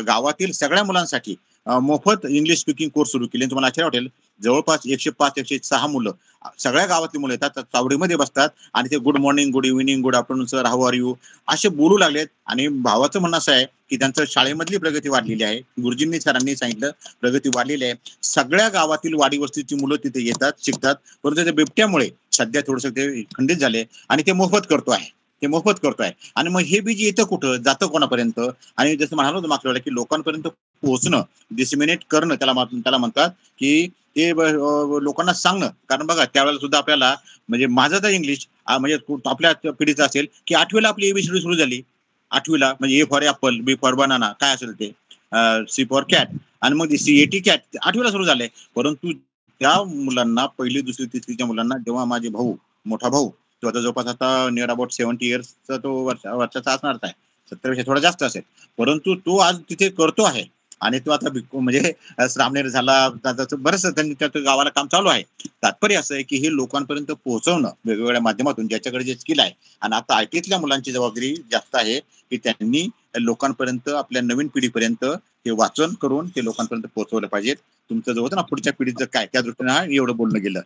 गावातील सगळ्या मुलांसाठी मोफत इंग्लिश स्पीकिंग कोर्स सुरू केले. तुम्हाला आश्चर्य वाटेल, जवळपास 105-106 मुलं, सगळ्या गावातली मुलं येतात, चावडीमध्ये बसतात आणि ते good morning, good evening, good afternoon sir, how are you असे बोलू लागलेत. आणि भावाचं म्हणणं असं आहे की त्यांचं शाळेमधली प्रगती वाढलेली आहे. गुरुजींनी सरांनी सांगितलं प्रगती वाढलेली आहे. सगळ्या गावातील वाडी वस्तीची मुलं तिथे येतात, शिकतात. परंतु त्या बिबट्यामुळे सध्या थोडंसं ते खंडित झाले आणि ते मोफत करतो आहे. आणि मग हे बीज येतं कुठं, जातं कोणापर्यंत? आणि जसं म्हणालो होतं मागच्या वेळेला की लोकांपर्यंत पोहोचणं, डिसिमिनेट करणं त्याला म्हणतात की ते लोकांना सांगणं. कारण बघा त्यावेळेला सुद्धा आपल्याला म्हणजे माझं तर इंग्लिश म्हणजे आपल्या पिढीचं असेल की 8वीला आपली एबीसीडी सुरू झाली. 8वीला म्हणजे A for apple, B for banana, काय असेल ते, सी फॉर कॅट, आणि मग CAT कॅट 8वीला सुरू झाले. परंतु त्या मुलांना, पहिली दुसरी तिसरीच्या मुलांना जेव्हा माझे भाऊ, मोठा भाऊ, तो आता जवळपास आता नियर अबाउट 70 इयर्सचा तो वर्षाचा असणार आहे, 70 वर्ष थोडा जास्त असेल, परंतु तो आज तिथे करतो आहे. आणि तो आता म्हणजे श्रामनेर झाला, बरंच त्या गावाला काम चालू आहे. तात्पर्य असं आहे की हे लोकांपर्यंत पोहोचवणं वेगवेगळ्या माध्यमातून, ज्याच्याकडे जे स्किल आहे. आणि आता ITतल्या मुलांची जबाबदारी जास्त आहे की त्यांनी लोकांपर्यंत, आपल्या नवीन पिढीपर्यंत हे वाचन करून ते लोकांपर्यंत पोहोचवलं पाहिजे. तुमचं जो होतं ना पुढच्या पिढीचं काय, त्या दृष्टीने एवढं बोलणं गेलं.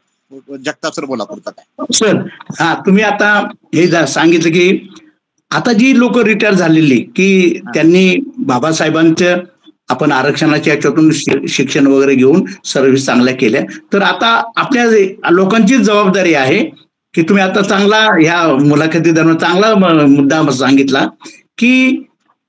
जगताप सर बोला पुढचा काय. सर, तुम्ही आता हे सांगितलं की आता जी लोक रिटायर झालेली की त्यांनी बाबासाहेबांच्या आपण आरक्षणाच्या याच्यातून शिक्षण वगैरे घेऊन सर्व्हिस चांगल्या केल्या, तर आता आपल्या लोकांची जबाबदारी आहे की तुम्ही आता चांगला ह्या मुलाखती दरम्यान चांगला मुद्दा सांगितला की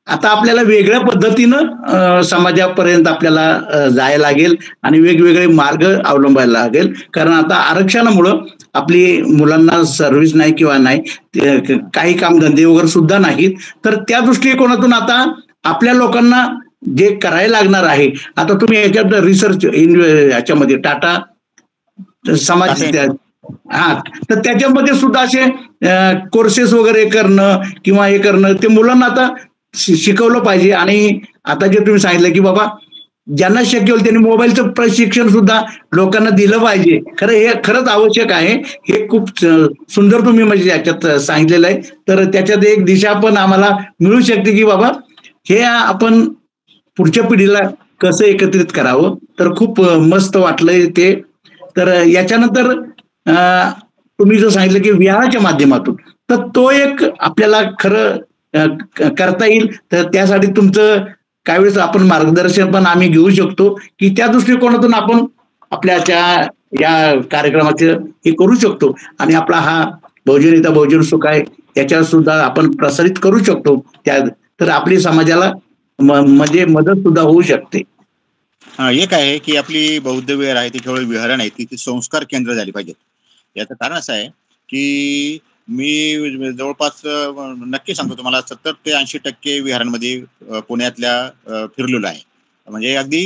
आता आपल्याला वेगळ्या पद्धतीनं समाजापर्यंत आपल्याला जायला लागेल आणि वेगवेगळे मार्ग अवलंबायला लागेल. कारण आता आरक्षणामुळं आपली मुलांना सर्व्हिस नाही किंवा नाही, काही कामधंदे वगैरे सुद्धा नाहीत. तर त्या दृष्टिकोनातून आता आपल्या लोकांना जे करायला लागणार आहे, आता तुम्ही याच्यात रिसर्च याच्यामध्ये टाटा समाज, तर त्याच्यामध्ये सुद्धा असे कोर्सेस वगैरे करणं किंवा हे करणं, ते मुलांना आता शिकवलं पाहिजे. आणि आता जे तुम्ही सांगितलं की बाबा ज्यांना शक्य होईल त्यांनी मोबाईलचं प्रशिक्षण सुद्धा लोकांना दिलं पाहिजे. खरं हे खरंच आवश्यक आहे. हे खूप सुंदर तुम्ही म्हणजे याच्यात सांगितलेलं आहे. तर त्याच्यात एक दिशा पण आम्हाला मिळू शकते की बाबा हे आपण पुढच्या पिढीला कसं एकत्रित करावं. तर खूप मस्त वाटलंय ते. तर याच्यानंतर तुम्ही जो सांगितलं की विहाराच्या माध्यमातून, तर तो एक आपल्याला खरं करता येईल. तर त्यासाठी तुमचं काही वेळेस आपण मार्गदर्शन पण आम्ही घेऊ शकतो की त्या दृष्टिकोनातून आपण आपल्याच्या या कार्यक्रमाचे हे करू शकतो आणि आपला हा बहुजन बहुजन सुख आहे याच्यावर सुद्धा आपण प्रसारित करू शकतो. त्या तर आपली समाजाला म्हणजे मदत सुद्धा होऊ शकते. एक आहे की आपली बौद्ध विहार आहे ती केवळ विहार नाही, ती संस्कार केंद्र झाली पाहिजेत. याचं कारण असं आहे की मी जवळपास नक्की सांगतो तुम्हाला 70 ते 80% विहारांमध्ये पुण्यातल्या फिरलेलो आहे. म्हणजे अगदी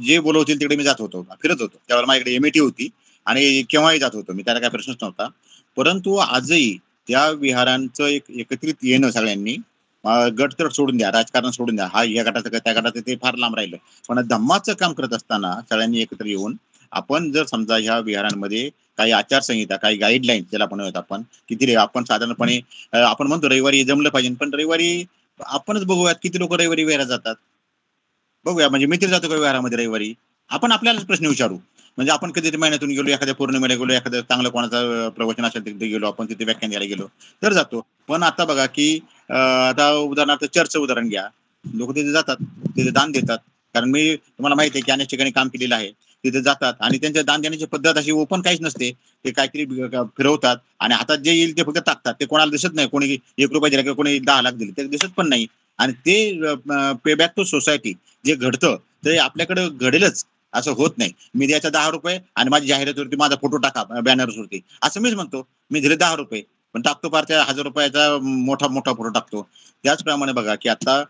जे बोलवतील तिकडे मी जात होतो, फिरत होतो. त्यावेळेला माझ्याकडे MAT होती आणि केव्हाही जात होतो मी, त्याला काय प्रश्नच नव्हता. परंतु आजही त्या विहारांचं एक एकत्रित येणं सगळ्यांनी, गट तर सोडून द्या, राजकारण सोडून द्या, हा या गटाचं त्या गटाचं ते फार लांब राहिलं. पण धम्माचं काम करत असताना सगळ्यांनी एकत्र येऊन आपण जर समजा ह्या विहारांमध्ये काही आचारसंहिता, काही गाईडलाईन ज्याला म्हणूयात आपण, किती आपण साधारणपणे आपण म्हणतो रविवारी जमलं पाहिजे, पण रविवारी आपणच बघूयात किती लोक रविवारी विहारात जातात. बघूया, म्हणजे मी तरी जातो का विहारामध्ये रविवारी? आपण आपल्यालाच प्रश्न विचारू. म्हणजे आपण कधीतरी महिन्यातून गेलो, एखाद्या पौर्णिमेला गेलो, एखाद्या चांगलं कोणाचं प्रवचन असेल तिथे गेलो, आपण तिथे व्याख्यान द्यायला गेलो तर जातो. पण आता बघा की आता उदाहरणार्थ चर्चचं उदाहरण घ्या, लोक तिथे जातात, तिथे दान देतात. कारण मी तुम्हाला माहिती आहे की अनेक ठिकाणी काम केलेलं आहे. तिथे जातात आणि त्यांच्या दान देण्याची पद्धत अशी ओपन काहीच नसते. ते काहीतरी फिरवतात आणि हातात जे येईल ते फक्त टाकतात. ते कोणाला दिसत नाही. कोणी 1 रुपया दिला किंवा कोणी 10 लाख दिले ते दिसत पण नाही. आणि ते पे बॅक टू सोसायटी जे घडतं ते आपल्याकडे घडेलच असं होत नाही. मी द्यायचा 10 रुपये आणि माझी जाहिरातीवरती माझा फोटो टाका बॅनर्सवरती, असं मीच म्हणतो. मी दिले 10 रुपये पण टाकतो पार त्या 1000 रुपयाचा मोठा मोठा फोटो टाकतो. त्याचप्रमाणे बघा की आता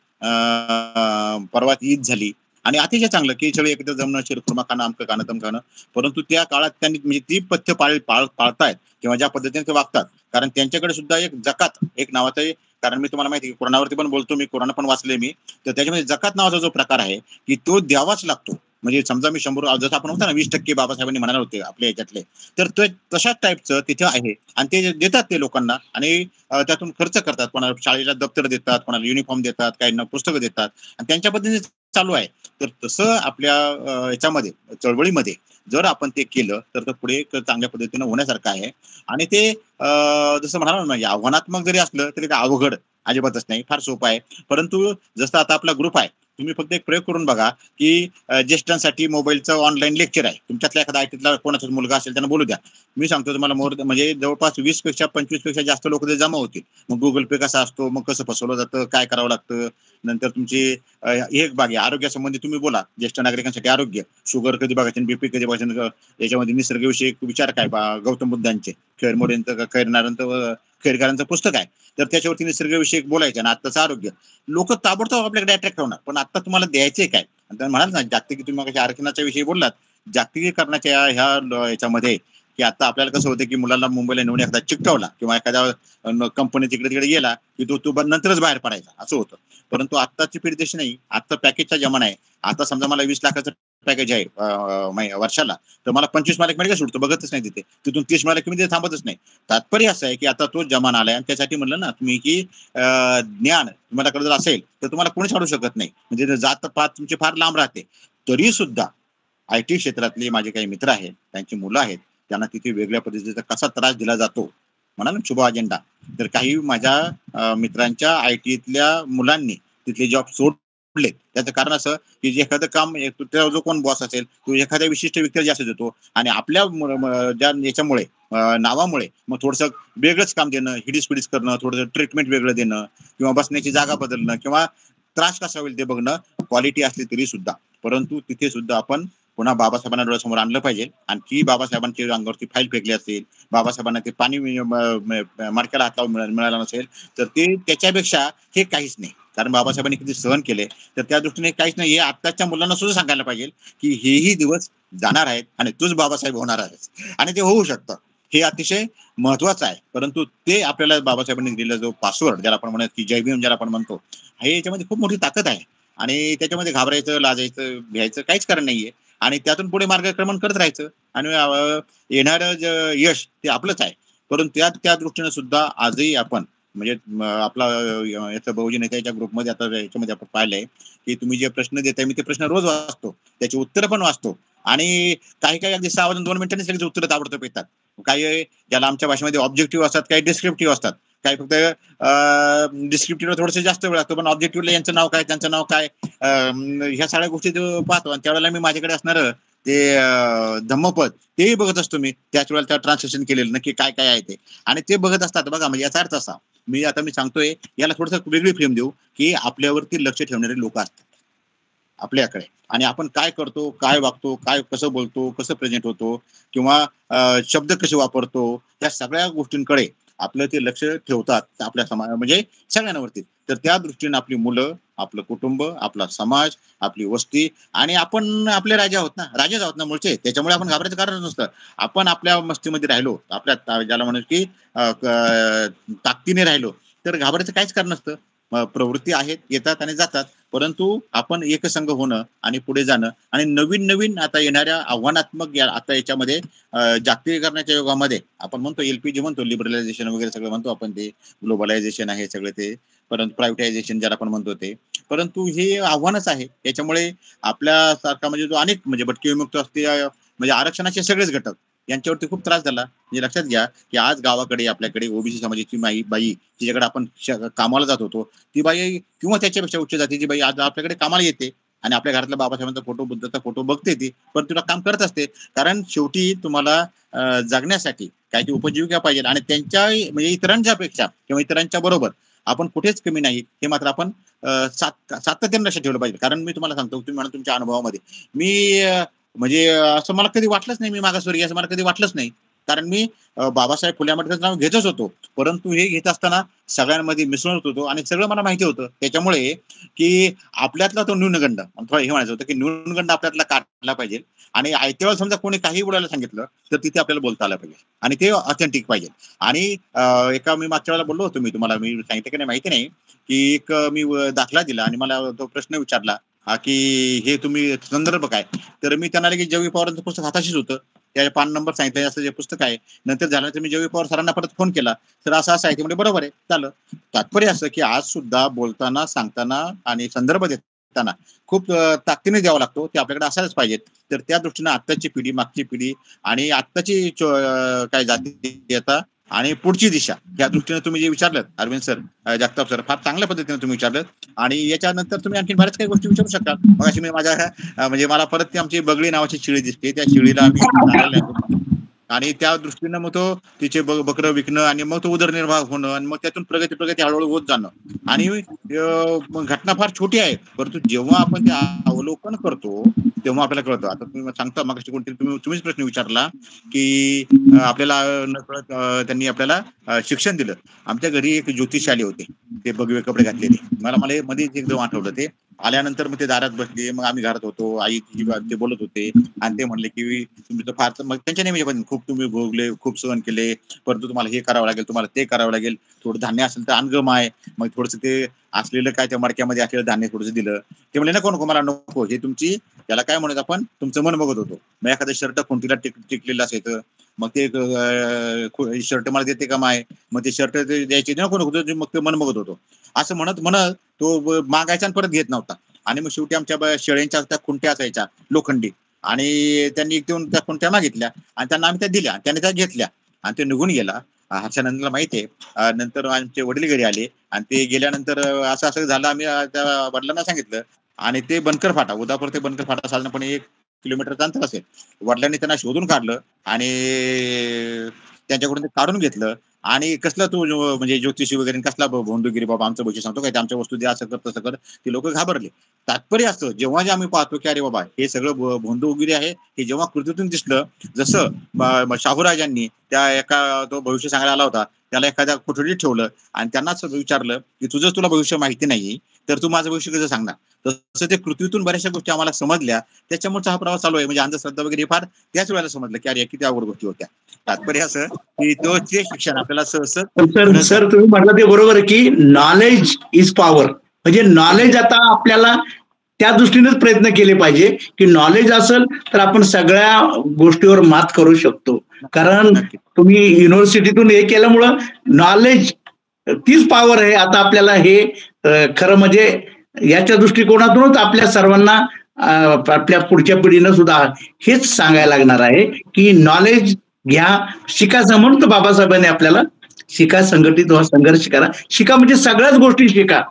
परवा ईद झाली आणि अतिशय चांगलं की सगळे एकत्र जमणं, शिरखुर्मा खाणं, अमकं खाणं, तम खाणं. परंतु त्या काळात त्यांनी म्हणजे ती पथ्य पाळतायत किंवा ज्या पद्धतीने ते वागतात. कारण त्यांच्याकडे सुद्धा एक जकात एक नावाचं आहे. कारण मी तुम्हाला माहिती आहे की कुराणावरती पण बोलतो मी, कुराण पण वाचले मी. तर त्याच्यामध्ये जकात नावाचा जो प्रकार आहे की तो द्यावाच लागतो. म्हणजे समजा मी 100, जसं आपण होतं ना 20% बाबासाहेबांनी म्हणाले होते आपल्या ह्याच्यातले, तर ते तशाच टाईपचं तिथे आहे आणि ते देतात ते लोकांना आणि त्यातून खर्च करतात. कोणाला शाळेला दप्तर देतात, कोणाला युनिफॉर्म देतात, काहींना पुस्तकं देतात आणि त्यांच्या पद्धतीने चालू आहे. तर तसं आपल्या याच्यामध्ये चळवळीमध्ये जर आपण ते केलं तर ते पुढे चांगल्या पद्धतीनं होण्यासारखं आहे. आणि ते जसं म्हणाला ना, म्हणजे आव्हानात्मक जरी असलं तरी ते अवघड अजिबातच नाही, फार सोपं आहे. परंतु जसं आता आपला ग्रुप आहे, तुम्ही फक्त एक प्रयोग करून बघा, की ज्येष्ठांसाठी मोबाईलचं ऑनलाईन लेक्चर आहे. तुमच्यातल्या एखादा आयटीतला कोणाचा मुलगा असेल त्यांना बोलू द्या. मी सांगतो तुम्हाला म्हणजे जवळपास 20 पेक्षा 25 पेक्षा जास्त लोक ते जमा होतील. मग गुगल पे कसा असतो, मग कसं फसवलं जातं, काय करावं लागतं, नंतर तुमची एक बाग आहे आरोग्यासंबंधी तुम्ही बोला, ज्येष्ठ नागरिकांसाठी आरोग्य, शुगर कधी बघायचे, बीपी कधी बघायचे, याच्यामध्ये निसर्गविषयक विचार काय गौतम बुद्धांचे, खैरकरांचं पुस्तक आहे, तर त्याच्यावरती निसर्गविषयक बोलायचं. आणि आत्ताचं आरोग्य, लोक ताबडतोब आपल्याकडे अट्रॅक्ट होणार. पण आता तुम्हाला द्यायचे काय? म्हणाल ना जागतिक, तुम्ही मग आरक्षणाच्या विषयी बोललात, जागतिकीकरणाच्या याच्यामध्ये, की आता आपल्याला कसं होतं की मुलाला मुंबईला नेऊन एखादा चिकटवला किंवा एखाद्या कंपनी तिकडे तिकडे गेला की तो नंतरच बाहेर पडायचा, असं होतं. परंतु आत्ताची पिढी तशी नाही. आता पॅकेजचा जमाना आहे. आता समजा मला 20 लाखाचं पॅकेज आहे वर्षाला, तर मला 25 मालक मेडिकल सुटतो, बघतच नाही तिथे, तिथून 30 मालक मी थांबतच नाही. तात्पर्य असं आहे की आता तो जमाना आलाय. आणि त्यासाठी म्हणलं ना तुम्ही की ज्ञान तुम्हाला जर असेल तर तुम्हाला कोणीच अडू शकत नाही. म्हणजे जात पात तुमची फार लांब राहते, तरी सुद्धा आयटी क्षेत्रातले माझे काही मित्र आहेत, त्यांची मुलं आहेत, त्यांना तिथे वेगळ्या पद्धतीचा कसा त्रास दिला जातो, म्हणा ना शुभ अजेंडा. तर काही माझ्या मित्रांच्या आयटीतल्या मुलांनी तिथले जॉब सोडले. त्याचं कारण असं की जे एखादं काम त्याचा जो कोण बॉस असेल तो एखाद्या विशिष्ट व्यक्तीला जास्त देतो, आणि आपल्या ज्या याच्यामुळे नावामुळे मग थोडंसं वेगळंच काम देणं, हिडीस करणं, थोडंसं ट्रीटमेंट वेगळं देणं, किंवा बसण्याची जागा बदलणं, किंवा त्रास कसा होईल ते बघणं, क्वालिटी असली तरी सुद्धा. परंतु तिथे सुद्धा आपण पुन्हा बाबासाहेबांना डोळ्यासमोर आणलं पाहिजे. आणखी बाबासाहेबांच्या अंगावरती फाईल फेकली असेल, बाबासाहेबांना ते पाणी मडक्याला हात लावून मिळाला नसेल, तर ते त्याच्यापेक्षा हे काहीच नाही. कारण बाबासाहेबांनी किती सहन केले, तर त्या दृष्टीने काहीच नाही. हे आत्ताच्या मुलांना सुद्धा सांगायला पाहिजे की हेही दिवस जाणार आहेत आणि तूच बाबासाहेब होणार आहेस, आणि ते होऊ शकतं. हे अतिशय महत्वाचं आहे. परंतु ते आपल्याला बाबासाहेबांनी दिलेला जो पासवर्ड, ज्याला आपण म्हणत की जय भीम ज्याला आपण म्हणतो, हे याच्यामध्ये खूप मोठी ताकद आहे. आणि त्याच्यामध्ये घाबरायचं, लाजायचं, भ्यायचं काहीच कारण नाहीये. आणि त्यातून पुढे मार्गक्रमण करत राहायचं. आणि येणारं यश ते आपलंच आहे. परंतु त्या दृष्टीने सुद्धा आजही आपण म्हणजे आपला याचा बहुजन नेत्याच्या ग्रुपमध्ये आता याच्यामध्ये आपण पाहिलंय की तुम्ही जे प्रश्न देताय, मी ते प्रश्न रोज वाचतो, त्याची उत्तरं पण वाचतो. आणि काही काही अगदी 6 वाजून 2 मिनिटांनीच लगेच उत्तरं ताबडतोब येतात. काही ज्याला आमच्या भाषेमध्ये ऑब्जेक्टिव्ह असतात, काही डिस्क्रिप्टिव्ह असतात, काही फक्त डिस्क्रिप्टिव्हला थोडंसं जास्त वेळ लागतो, पण ऑब्जेक्टिव्हला यांचं नाव काय, त्यांचं नाव काय, ह्या सगळ्या गोष्टी पाहतो. आणि त्यावेळेला मी माझ्याकडे असणार ते धम्मपद तेही बघत असतो. मी त्याच वेळेला त्या ट्रान्सलेशन केलेलं नक्की काय काय आहे ते, आणि ते बघत असतात. बघा, म्हणजे याचा अर्थ असा, मी सांगतोय याला थोडंसं वेगळी फ्रेम देऊ, की आपल्यावरती लक्ष ठेवणारे लोक असतात आपल्याकडे, आणि आपण काय करतो, काय वागतो, काय कसं बोलतो, कसं प्रेझेंट होतो, किंवा शब्द कसे वापरतो, या सगळ्या गोष्टींकडे आपलं ते लक्ष ठेवतात आपल्या समाज, म्हणजे सगळ्यांवरती. तर त्या दृष्टीने आपली मुलं, आपलं कुटुंब, आपला समाज, आपली वस्ती, आणि आपण आपले राजा आहोत ना मूळचे, त्याच्यामुळे आपण घाबरायचं कारण नसतं. आपण आपल्या मस्तीमध्ये राहिलो, आपल्या ज्याला म्हणून की ताकदीने राहिलो, तर घाबरायचं काहीच कारण नसतं. प्रवृत्ती आहेत, येतात आणि जातात. परंतु आपण एकसंघ होणं आणि पुढे जाणं, आणि नवीन नवीन आता येणाऱ्या आव्हानात्मक आता याच्यामध्ये जागतिकीकरणाच्या युगामध्ये आपण म्हणतो एलपीजी म्हणतो, लिबरलायझेशन वगैरे सगळं म्हणतो आपण, ते ग्लोबलायझेशन आहे सगळं ते, परंतु प्रायव्हेटायझेशन ज्याला आपण म्हणतो ते. परंतु हे आव्हानच आहे. त्याच्यामुळे आपल्यासारखा म्हणजे जो अनेक म्हणजे भटके विमुक्त असते, म्हणजे आरक्षणाचे सगळेच घटक यांच्यावरती खूप त्रास झाला. म्हणजे लक्षात घ्या की आज गावाकडे आपल्याकडे ओबीसी समाजाची बाई तिच्याकडे आपण कामाला जात होतो, ती बाई किंवा त्याच्यापेक्षा उच्च जातीची बाई आज आपल्याकडे कामाला येते, आणि आपल्या घरातल्या बाबासाहेबांचा फोटो, बुद्धाचा फोटो बघते ती, पण तुला काम करत असते. कारण शेवटी तुम्हाला जगण्यासाठी काही उपजीविका पाहिजे, आणि त्यांच्या म्हणजे इतरांच्या पेक्षा किंवा इतरांच्या बरोबर आपण कुठेच कमी नाही, हे मात्र आपण सातत्याने लक्षात ठेवलं पाहिजे. कारण मी तुम्हाला सांगतो, तुम्ही म्हणा तुमच्या अनुभवामध्ये, मी म्हणजे असं मला कधी वाटलंच नाही मी मागासवर्गीय, असं मला कधी वाटलंच नाही. कारण मी बाबासाहेब फुले आंबेडकरचं नाव घेतच होतो, परंतु हे घेत असताना सगळ्यांमध्ये मिसळत होतो, आणि सगळं मला माहिती होतं. त्याच्यामुळे की आपल्यातला तो न्यूनगंड, थोडं हे म्हणायचं होतं की न्यूनगंड आपल्यातला काढला पाहिजे, आणि आयत्या समजा कोणी काही बोलायला सांगितलं तर तिथे आपल्याला बोलता आलं पाहिजे, आणि ते ऑथेंटिक पाहिजे. आणि एका मी मागच्या वेळेला बोललो होतो, मी तुम्हाला मी सांगितलं की नाही माहिती नाही, की एक मी दाखला दिला आणि मला तो प्रश्न विचारला की हे तुम्ही संदर्भ काय, तर मी त्यांना लगेच जवी पवारांचं पुस्तक हाताशीच होतं, त्या पान नंबर सांगितलं, असं जे पुस्तक आहे. नंतर झाल्यानंतर मी जवी पवार सरांना परत फोन केला, तर असं आहे, ते म्हणजे बरोबर आहे, चालं. तात्पर्य असं की आज सुद्धा बोलताना, सांगताना आणि संदर्भ देताना शिकताना खूप ताकदीने द्यावा लागतो, ते आपल्याकडे असायलाच पाहिजेत. तर त्या दृष्टीने आत्ताची पिढी, मागची पिढी आणि आत्ताची काय जातीयता आणि पुढची दिशा या दृष्टीने तुम्ही जे विचारलं अरविंद सर, जगताप सर, फार चांगल्या पद्धतीने तुम्ही विचारलं. आणि याच्यानंतर तुम्ही आणखी बऱ्याच काही गोष्टी विचारू शकाल. मग अशी मी माझ्या म्हणजे मला परत ती आमची बगळी नावाची शेळी दिसते, त्या शेळीला आम्ही आणि त्या दृष्टीनं मग तो तिचे बकरं विकणं आणि मग तो उदरनिर्वाह होणं आणि मग त्यातून प्रगती हळूहळू होत जाणं. आणि घटना फार छोटी आहे, परंतु जेव्हा आपण ते अवलोकन करतो तेव्हा आपल्याला कळतं. आता तुम्ही सांगता मग तुम्हीच प्रश्न विचारला की आपल्याला नकळत त्यांनी आपल्याला शिक्षण दिलं. आमच्या घरी एक ज्योतिष आले होते, ते भगवे कपडे घातलेले. मला मध्ये एकदम आठवलं. ते आल्यानंतर मग ते दारात बसले, मग आम्ही घरात होतो, आई ते बोलत होते आणि ते म्हणले की तुम्ही तर फार, मग त्यांच्या नेहमी पण खूप तुम्ही भोगले, खूप सहन केले, परंतु तुम्हाला हे करावं लागेल, तुम्हाला ते करावं लागेल, थोडं धान्य असेल तर अनगम आहे. मग थोडंसं ते असलेलं काय त्या मडक्यामध्ये असलेलं धान्य थोडंसं दिलं. ते म्हणले नको मला नको, हे तुमची त्याला काय म्हणत आपण तुमचं मन बघत होतो. मग एखादं शर्ट खुंटीला टिकलेलं असायचं, मग ते शर्ट मला देते का माय, मग ते शर्ट द्यायचे नको मग ते मन बघत होतो. असं म्हणत म्हणत तो मागायचा आणि परत घेत नव्हता. आणि मग शेवटी आमच्या शेळ्यांच्या त्या खुंट्या असायच्या लोखंडी, आणि त्यांनी देऊन त्या खुंट्या मागितल्या आणि त्यांना आम्ही त्या दिल्या, त्याने त्या घेतल्या आणि ते निघून गेला. हर्षानंदला माहिती आहे. नंतर आमचे वडील घरी आले आणि ते गेल्यानंतर असं झालं. आम्ही त्या वडिलांना सांगितलं आणि ते बनकर फाटा, उदापूर ते बनकर फाटा साधारणपणे 1 किलोमीटरचं अंतर असेल. वडिलांनी त्यांना शोधून काढलं आणि त्यांच्याकडून ते काढून घेतलं. आणि कसला तू म्हणजे ज्योतिषी वगैरे कसला भोंदूगिरी बाबा, आमचं भविष्य सांगतो काय, आमच्या वस्तू द्या, असं कर तसं कर. ती लोक घाबरले. तात्पर्य असतं जेव्हा जे आम्ही पाहतो की अरे बाबा हे सगळं भोंदूगिरी आहे, हे जेव्हा कृतीतून दिसलं, जसं शाहूराजांनी त्या एका तो भविष्य सांगायला आला होता, त्याला एखाद्या कोठडीत ठेवलं आणि त्यांनाच विचारलं की तुला भविष्य माहिती नाही तर तू माझं भविष्य कसं सांगणार. तसं ते कृतीतून बऱ्याचशा गोष्टी आम्हाला समजल्या, त्याच्यामुळे हा प्रवास चालू आहे. म्हणजे अंधश्रद्धा वगैरे फार त्याच वेळेला समजलं की अरे किती अवघड गोष्टी होत्या. तात्पर्य असं की ते शिक्षण आपल्याला सर तुम्ही म्हटलं ते बरोबर आहे की नॉलेज इज पॉवर. म्हणजे नॉलेज आता आपल्याला त्या दृष्टीनेच प्रयत्न केले पाहिजे की नॉलेज असेल तर आपण सगळ्या गोष्टीवर मात करू शकतो. कारण तुम्ही युनिव्हर्सिटीतून हे केल्यामुळं नॉलेज तीच पॉवर आहे. आता आपल्याला हे खरं म्हणजे याच्या दृष्टिकोनातूनच आपल्या सर्वांना आपल्या पुढच्या पिढीनं सुद्धा हेच सांगायला लागणार आहे की नॉलेज घ्या, शिका. म्हणून बाबासाहेबांनी आपल्याला शिका, संघटित व्हा, संघर्ष करा. शिका म्हणजे सगळ्याच गोष्टी शिका,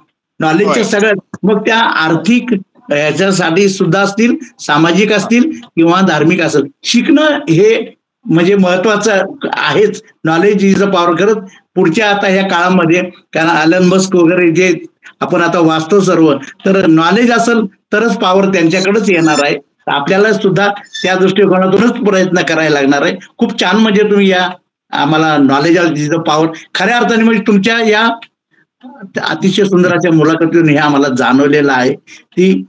नॉलेजच्या सगळ्यात. मग त्या आर्थिक याच्यासाठी सुद्धा असतील, सामाजिक असतील किंवा धार्मिक असेल, शिकणं हे म्हणजे महत्वाचं आहेच. Knowledge is a power. करत पुढच्या आता ह्या काळामध्ये, कारण ॲलन मस्क वगैरे जे आपण आता वाचतो सर्व, तर नॉलेज असेल तरच पॉवर त्यांच्याकडेच येणार आहे. आपल्याला सुद्धा त्या दृष्टिकोनातूनच प्रयत्न करायला लागणार आहे. खूप छान म्हणजे तुम्ही या आम्हाला नॉलेज इज द पॉवर खऱ्या अर्थाने म्हणजे तुमच्या या अतिशय सुंदराच्या मुलाखतीतून हे आम्हाला जाणवलेलं आहे की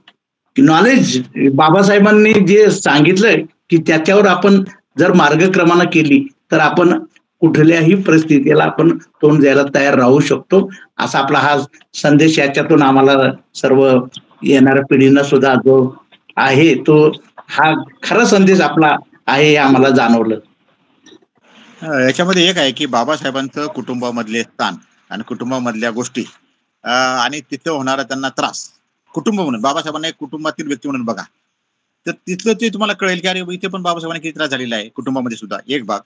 नॉलेज बाबासाहेबांनी जे सांगितलंय की त्याच्यावर आपण जर मार्गक्रमणा केली तर आपण कुठल्याही परिस्थितीला आपण तोंड द्यायला तयार राहू शकतो. असा आपला हा संदेश याच्यातून आम्हाला सर्व येणाऱ्या पिढींना सुद्धा जो आहे तो हा खरा संदेश आपला आहे हे आम्हाला जाणवलं. याच्यामध्ये एक आहे की बाबासाहेबांचं कुटुंबामधले स्थान आणि कुटुंबामधल्या गोष्टी आणि तिथं होणारा त्यांना त्रास, कुटुंब म्हणून बाबासाहेबांना एक कुटुंबातील व्यक्ती म्हणून बघा, तर तिथलं ते तुम्हाला कळेल की अरे इथे पण बाबासाहेबांना किती त्रास झालेला आहे कुटुंबामध्ये सुद्धा. एक भाग.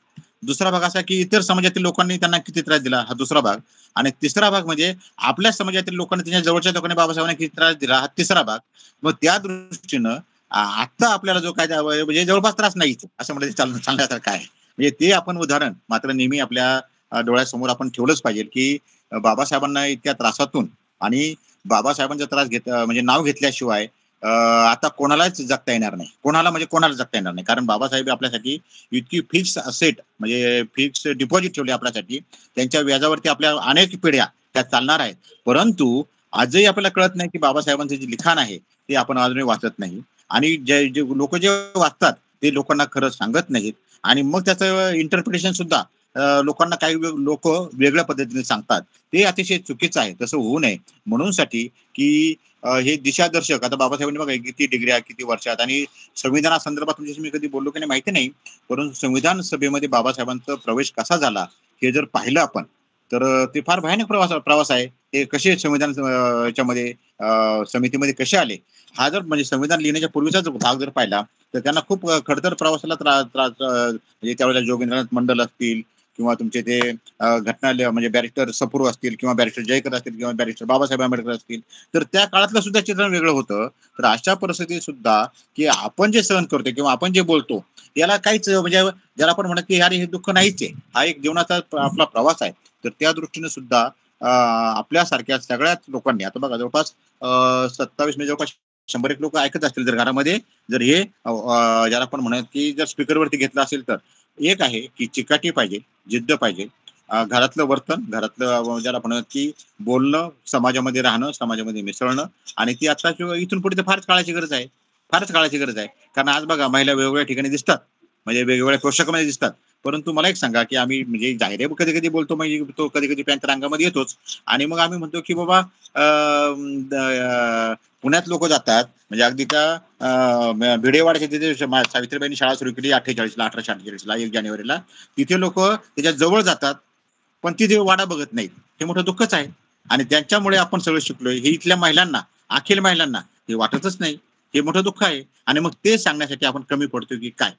दुसरा भाग असा की इतर समाजातील लोकांनी त्यांना किती त्रास दिला, हा दुसरा भाग. आणि तिसरा भाग म्हणजे आपल्या समाजातील लोकांनी, त्यांच्या जवळच्या लोकांनी बाबासाहेबांना किती त्रास दिला, हा तिसरा भाग. मग त्या दृष्टीनं आता आपल्याला जो कायदा म्हणजे जवळपास त्रास नाहीच असं म्हणजे चालण्यासारखं आहे. म्हणजे ते आपण उदाहरण मात्र नेहमी आपल्या डोळ्यासमोर आपण ठेवलंच पाहिजे की बाबासाहेबांना इतक्या त्रासातून आणि बाबासाहेबांचा त्रास म्हणजे नाव घेतल्याशिवाय आता कोणालाच जगता येणार नाही. कोणाला जगता येणार नाही. कारण बाबासाहेब आपल्यासाठी इतकी फिक्स असेट म्हणजे फिक्स डिपॉझिट ठेवले आपल्यासाठी, त्यांच्या व्याजावरती आपल्या अनेक पिढ्या त्या चालणार आहेत. परंतु आजही आपल्याला कळत नाही की बाबासाहेबांचं जे लिखाण आहे ते आपण अजूनही वाचत नाही. आणि जे लोक जे वाचतात ते लोकांना खरं सांगत नाहीत. आणि मग त्याचं इंटरप्रिटेशन सुद्धा लोकांना काही लोक वेगळ्या पद्धतीने सांगतात. ते अतिशय चुकीचं आहे. तसं होऊ नये म्हणून साठी की हे दिशादर्शक, आता बाबासाहेबांनी बघा किती डिग्र्या, किती वर्षात, आणि संविधानासंदर्भात तुमच्याशी मी कधी बोललो की नाही माहिती नाही, परंतु संविधान सभेमध्ये बाबासाहेबांचा प्रवेश कसा झाला हे जर पाहिलं आपण तर ते फार भयानक प्रवास आहे. ते कसे संविधान याच्यामध्ये समितीमध्ये कसे आले, हा जर म्हणजे संविधान लिहिण्याच्या पूर्वीचा जर भाग जर पाहिला तर त्यांना खूप खडतर प्रवासाला त्रास म्हणजे त्यावेळेला जोगेंद्रनाथ मंडल असतील किंवा तुमचे ते म्हणजे बॅरिस्टर सप्रू असतील किंवा बॅरिस्टर जयकर असतील किंवा बॅरिस्टर बाबासाहेब आंबेडकर असतील, तर त्या काळातलं सुद्धा चित्र वेगळं होतं. तर अशा परिस्थितीत सुद्धा की आपण जे सहन करतो किंवा आपण जे बोलतो याला काहीच म्हणजे ज्याला आपण म्हणत की अरे हे दुःख नाहीच आहे, हा एक जीवनाचा आपला प्रवास आहे. तर त्या दृष्टीने सुद्धा आपल्यासारख्या सगळ्याच लोकांनी आता बघा जवळपास 27 म्हणजे जवळपास 100 लोक ऐकत असतील जर घरामध्ये, जर हे ज्याला आपण म्हणत की जर स्पीकरवरती घेतलं असेल तर एक आहे की चिकाटी पाहिजे, जिद्द पाहिजे, घरातलं वर्तन, घरातलं ज्याला म्हणत की बोलणं, समाजामध्ये राहणं, समाजामध्ये मिसळणं, आणि ती आता इथून पुढे तर फारच काळाची गरज आहे, फारच काळाची गरज आहे. कारण आज बघा महिला वेगवेगळ्या ठिकाणी दिसतात, म्हणजे वेगवेगळ्या पोशाखामध्ये दिसतात. परंतु मला एक सांगा की आम्ही म्हणजे जाहिर कधी कधी बोलतो, म्हणजे तो कधी कधी पॅन्ट रंगामध्ये येतोच, आणि मग आम्ही म्हणतो की बाबा पुण्यात लोक जातात म्हणजे अगदी त्या भिडेवाड्याच्या तिथे सावित्रीबाईंनी शाळा सुरू केली 1848ला 1 जानेवारीला. तिथे लोक त्याच्या जवळ जातात पण तिथे वाडा बघत नाहीत. हे मोठं दुःखच आहे. आणि त्यांच्यामुळे आपण सगळं शिकलोय हे इथल्या महिलांना, अखिल महिलांना हे वाटतच नाही. हे मोठं दुःख आहे. आणि मग ते सांगण्यासाठी आपण कमी पडतो की काय,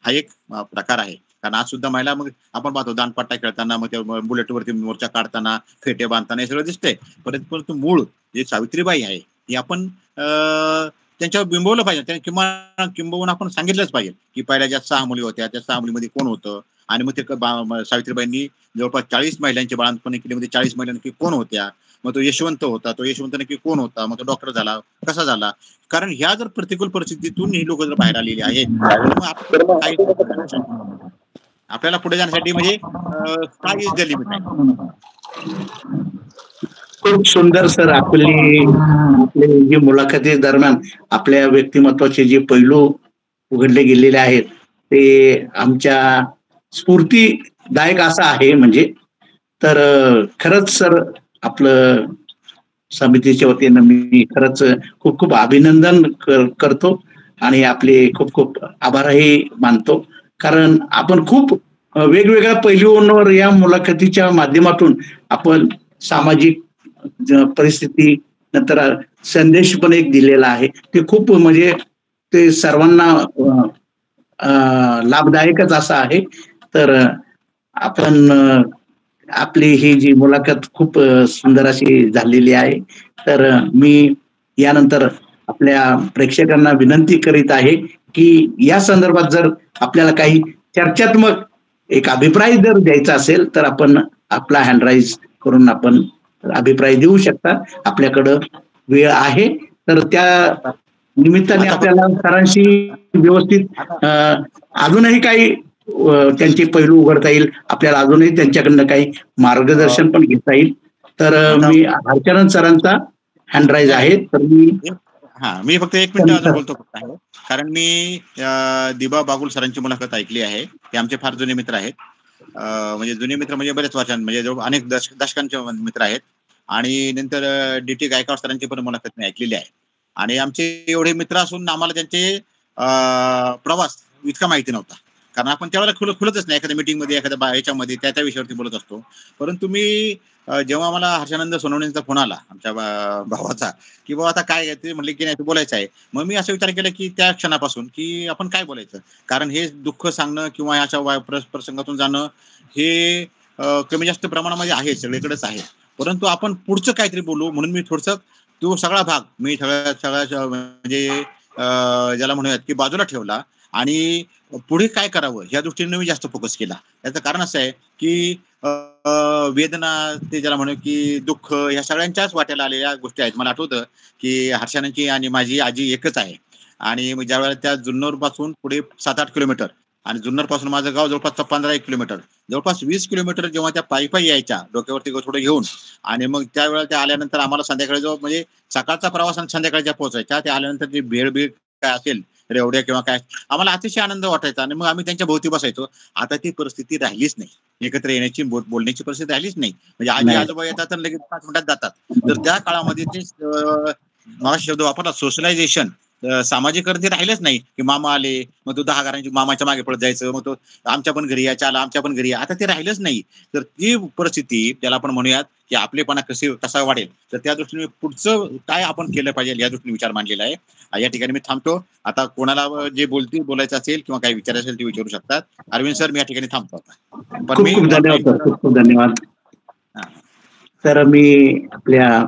हा एक प्रकार आहे. कारण आज सुद्धा महिला, मग आपण पाहतो दानपट्टा खेळताना, मग त्या बुलेटवरती मोर्चा काढताना, फेटे बांधताना हे सगळं दिसतंय. परंतु मूळ जे सावित्रीबाई आहे ही आपण त्यांच्यावर बिंबवलं पाहिजे. किंबहुना आपण सांगितलंच पाहिजे की पहिल्या ज्या 6 मुली होत्या त्या 6 मुलीमध्ये कोण होतं, आणि मग ते सावित्रीबाईंनी जवळपास 40 महिलांची बाळंतपणी केली, म्हणजे 40 महिला नक्की कोण होत्या. मग तो यशवंत होता, तो यशवंत नक्की कोण होता, मग तो डॉक्टर झाला कसा झाला. कारण ह्या जर प्रतिकूल परिस्थितीतून ही लोक जर बाहेर आलेली आहेत तर मग आपल्याला पुढे जाण्यासाठी म्हणजे काय इज द लिमिट आहे. खूप सुंदर सर. आपले जे मुलाखती दरम्यान आपल्या व्यक्तिमत्वाचे जे पैलू उघडले गेलेले आहेत ते आमच्या स्फूर्तीदायक असं आहे. म्हणजे तर खरंच सर आपलं समितीच्या वतीनं मी खरंच खूप खूप अभिनंदन करतो आणि आपले खूप खूप आभारही मानतो. कारण आपण खूप वेगवेगळ्या पैलूंवर या मुलाखतीच्या माध्यमातून आपण सामाजिक परिस्थिती नंतर संदेश पण एक दिलेला आहे. ते खूप म्हणजे ते सर्वांना लाभदायकच असं आहे. तर आपण आपली ही जी मुलाखत खूप सुंदर अशी झालेली आहे. तर मी यानंतर आपल्या प्रेक्षकांना विनंती करीत आहे की या संदर्भात जर आपल्याला काही चर्चात्मक एक अभिप्राय जर द्यायचा असेल तर आपण आपला हँड राईज करून आपण अभिप्राय देऊ शकता. आपल्याकडं वेळ आहे. तर त्या निमित्ताने आपल्याला सरांशी व्यवस्थित अजूनही काही त्यांचे पैलू उघडता येईल, आपल्याला अजूनही त्यांच्याकडनं काही मार्गदर्शन पण घेता येईल. तर मी हरचरण सरांचा हँड राईज आहे. तर मी फक्त 1 मिनिट बोलतो फक्त, कारण मी दिबा बागुल सरांची मुलाखत ऐकली आहे. ते आमचे फार जुने मित्र आहेत. म्हणजे जुने मित्र म्हणजे बरेच वर्षां म्हणजे जवळ अनेक दशकांचे मित्र आहेत. आणि नंतर DT गायकवाड सरांची पण मुलाखत मी ऐकलेली आहे. आणि आमचे एवढे मित्र असून आम्हाला त्यांचे प्रवास इतका माहिती नव्हता. कारण आपण त्यावेळेला खुलतच नाही, एखाद्या मीटिंगमध्ये एखाद्या याच्यामध्ये त्या विषयावरती बोलत असतो. परंतु मी जेव्हा मला हर्षानंद सोनवणेंचा फोन आला आमच्या भावाचा की बाबा आता काय ते म्हणले की नाही तू बोलायचं आहे, मग मी असं विचार केला की त्या क्षणापासून की आपण काय बोलायचं. कारण हे दुःख सांगणं किंवा याच्या प्रसंगातून जाणं हे कमी जास्त प्रमाणामध्ये आहे, सगळीकडेच आहे. परंतु आपण पुढचं काहीतरी बोलू म्हणून मी थोडस तो सगळा भाग मी सगळ्या म्हणजे ज्याला म्हणूयात की बाजूला ठेवला आणि पुढे काय करावं ह्या दृष्टीने मी जास्त फोकस केला. याचं कारण असं आहे की वेदना, ते ज्याला म्हणू की दुःख, ह्या सगळ्यांच्याच वाट्याला आलेल्या गोष्टी आहेत. मला आठवतं की हर्षानंदची आणि माझी आजी एकच आहे. आणि ज्या वेळेला त्या जुन्नर पासून पुढे 7-8 किलोमीटर, आणि जुन्नर पासून माझं गाव जवळपास 15-1 किलोमीटर, जवळपास 20 किलोमीटर जेव्हा त्या पायी यायच्या डोक्यावरती थोडं घेऊन, आणि मग त्यावेळेला त्या आल्यानंतर आम्हाला संध्याकाळी जो म्हणजे सकाळचा प्रवास आणि संध्याकाळच्या पोहोचायच्या, त्या आल्यानंतर जी भेळ काय असेल रेवड्या किंवा काय, आम्हाला अतिशय आनंद वाटायचा. आणि मग आम्ही त्यांच्या भोवती बसायचो. आता ती परिस्थिती राहिलीच नाही, एकत्र येण्याची बोलण्याची परिस्थिती राहिलीच नाही. म्हणजे आजी आजोबा येतात तर लगेच 5 मिनिटात जातात. तर त्या काळामध्ये ते मला शब्द वापरला सोशलायझेशन, सामाजिकरण ते राहिलंच नाही की मामा आले मग तो 10 घरांची मामाच्या मागे पडत जायचं, मग तो आमच्या पण घरी या, चला आमच्या पण घरी या. आता ते राहिलंच नाही. तर ती परिस्थिती त्याला आपण म्हणूयात की आपलेपणा कसा वाढेल, तर त्या दृष्टीने पुढचं काय आपण केलं पाहिजे या दृष्टीने विचार मांडलेला आहे. या ठिकाणी मी थांबतो. आता कोणाला जे बोलायचं असेल किंवा काही विचारायचं असेल ते विचारू शकतात. अरविंद सर, मी या ठिकाणी थांबतो आता. खूप खूप धन्यवाद सर, खूप खूप धन्यवाद. तर मी आपल्या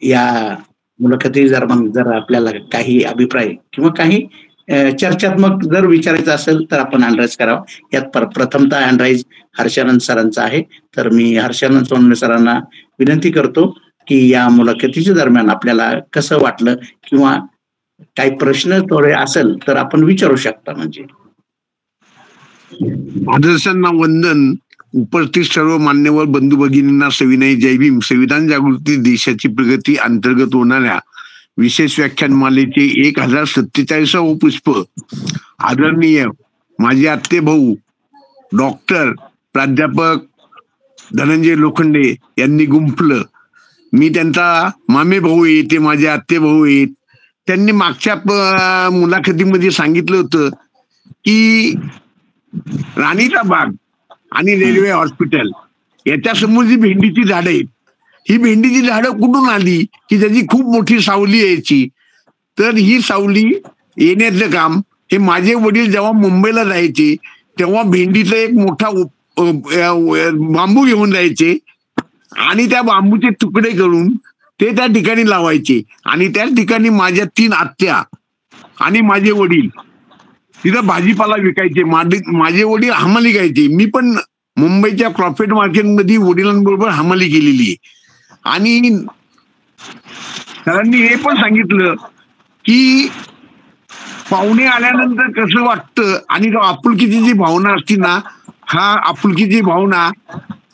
या मुलाखती जर आपल्याला काही अभिप्राय किंवा काही चर्चात्मक जर विचारायचं असेल तर आपण हँडराईज करावं. यात प्रथमतः हँडराईज हर्षानंद सरांचा आहे. तर मी हर्षानंद सोनवणे सरांना विनंती करतो की या मुलाखतीच्या दरम्यान आपल्याला कसं वाटलं किंवा काही प्रश्न थोडे असेल तर आपण विचारू शकता. म्हणजे आदर्शांना वंदन. उपस्थित सर्व मान्यवर बंधू भगिनींना सविनय जय भीम. संविधान जागृती देशाची प्रगती अंतर्गत होणाऱ्या विशेष व्याख्यानमालेचे 1047 पुष्प आदरणीय माझे आत्ते भाऊ डॉक्टर प्राध्यापक धनंजय लोखंडे यांनी गुंफलं. मी त्यांचा मामे भाऊ आहे, ते माझे आत्ते भाऊ आहेत. त्यांनी मागच्या मुलाखतीमध्ये सांगितलं होतं की राणीचा बाग आणि रेल्वे हॉस्पिटल याच्या समोर जी भेंडीची झाडं आहेत, ही भेंडीची झाडं कुठून आली की त्याची खूप मोठी सावली यायची. तर ही सावली येण्याचं काम हे माझे वडील जेव्हा मुंबईला जायचे तेव्हा भेंडीचा एक मोठा बांबू घेऊन जायचे आणि त्या बांबूचे तुकडे करून ते त्या ठिकाणी लावायचे. आणि त्याच ठिकाणी माझ्या 3 आत्या आणि माझे वडील तिथं भाजीपाला विकायचे. माझे वडील हमाली गायचे. मी पण मुंबईच्या क्रॉफेट मार्केटमध्ये वडिलांबरोबर हमाली केलेली आहे. आणि सरांनी हे पण सांगितलं की पाहुणे आल्यानंतर कसं वाटतं आणि आपुलकीची जी भावना असती ना, हा आपुलकीची भावना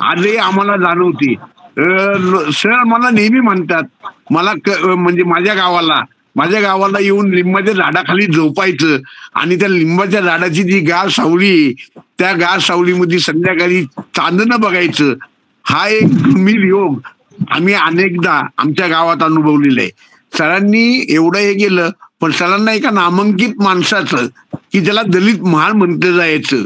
आजही आम्हाला जाणवते. सर मला नेहमी म्हणतात, मला म्हणजे माझ्या गावाला येऊन लिंबाच्या झाडाखाली झोपायचं आणि त्या लिंबाच्या झाडाची जी गार सावली त्या गार सावलीमध्ये संध्याकाळी चांदणं बघायचं, हा एक दुर्मिळ योग आम्ही अनेकदा आमच्या गावात अनुभवलेला आहे. सरांनी एवढं हे केलं, पण सरांना एका नामांकित माणसाचं की ज्याला दलित महान म्हणतं जायचं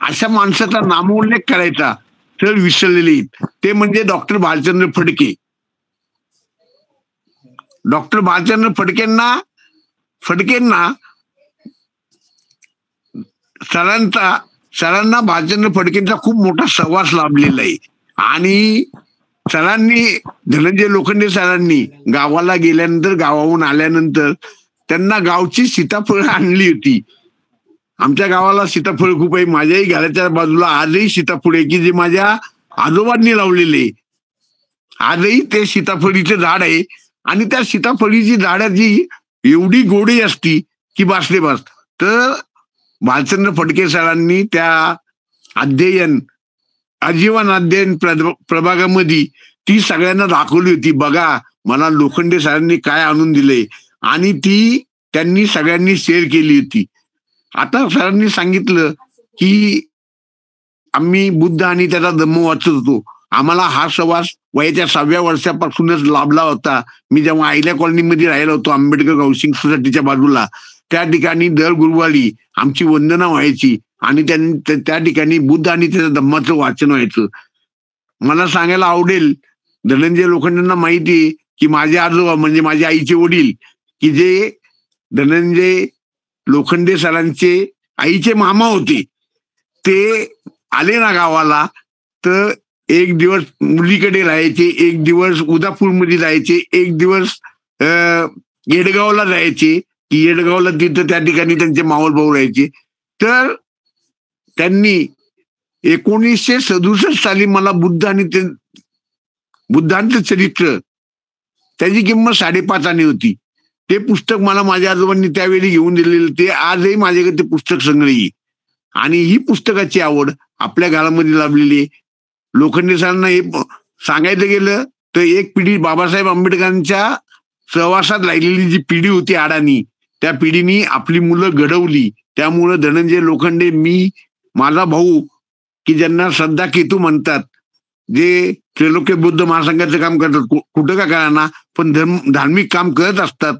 अशा माणसाचा नामोल्लेख करायचा तर विसरलेले, ते म्हणजे डॉक्टर भालचंद्र फडके. डॉक्टर भालचंद्र फडकेंना सरांना भालचंद्र फडकेंचा खूप मोठा सहवास लाभलेला आहे. आणि सरांनी धनंजय लोखंडे सरांनी गावाला गेल्यानंतर, गावाहून आल्यानंतर त्यांना गावची सीताफळ आणली होती. आमच्या गावाला सीताफळ खूप आहे. माझ्याही घराच्या बाजूला आजही सीताफळ आहे की जे माझ्या आजोबांनी लावलेले. आजही ते सीताफळीचे झाड आहे आणि त्या सीताफळीची झाडाची एवढी गोडी असती की बासले बास. तर भालचंद्र फडके सरांनी त्या आजीवन अध्ययन प्रभागामध्ये ती सगळ्यांना दाखवली होती. बघा मला लोखंडे सरांनी काय आणून दिले, आणि ती त्यांनी सगळ्यांनी शेअर केली होती. आता सरांनी सांगितलं की आम्ही बुद्ध आणि त्याचा धम्म वाचत होतो. आम्हाला हा सहवास वयाच्या 6व्या वर्षापासूनच लाभला होता. मी जेव्हा आयल्या कॉलनीमध्ये राहिलो होतो आंबेडकर हाऊसिंग सोसायटीच्या बाजूला, त्या ठिकाणी दर गुरुवारी आमची वंदना व्हायची आणि त्या ठिकाणी बुद्ध आणि त्याच्या धम्माचं वाचन व्हायचं. मला सांगायला आवडेल, धनंजय लोखंडेंना माहिती आहे की माझे आजोबा म्हणजे माझ्या आईचे वडील, की जे धनंजय लोखंडे सरांचे आईचे मामा होते, ते आले ना गावाला तर एक दिवस मुलीकडे राहायचे, एक दिवस उदापूरमध्ये जायचे, एक दिवस येडगावला जायचे की येडगावला तिथं त्या ठिकाणी त्यांचे मावळ भाऊ राहायचे. तर त्यांनी 1967 साली मला बुद्धांचं चरित्र त्याची किंमत 5.5 आणे होती. ते पुस्तक मला माझ्या आजोबांनी त्यावेळी घेऊन दिलेलं, ते आजही माझ्याकडे ते पुस्तक संग्रही. आणि ही पुस्तकाची आवड आपल्या घरामध्ये लाभलेली आहे. लोखंडे सरांना हे सांगायचं गेलं तर एक पिढी बाबासाहेब आंबेडकरांच्या सहवासात राहिलेली जी पिढी होती अडाणी, त्या पिढीनी आपली मुलं घडवली. त्यामुळं धनंजय लोखंडे, मी, माझा भाऊ की ज्यांना श्रद्धा केतू म्हणतात, जे त्रैलोक्य बुद्ध महासंघाचं काम करतात, कुठं का करा ना पण धार्मिक काम करत असतात,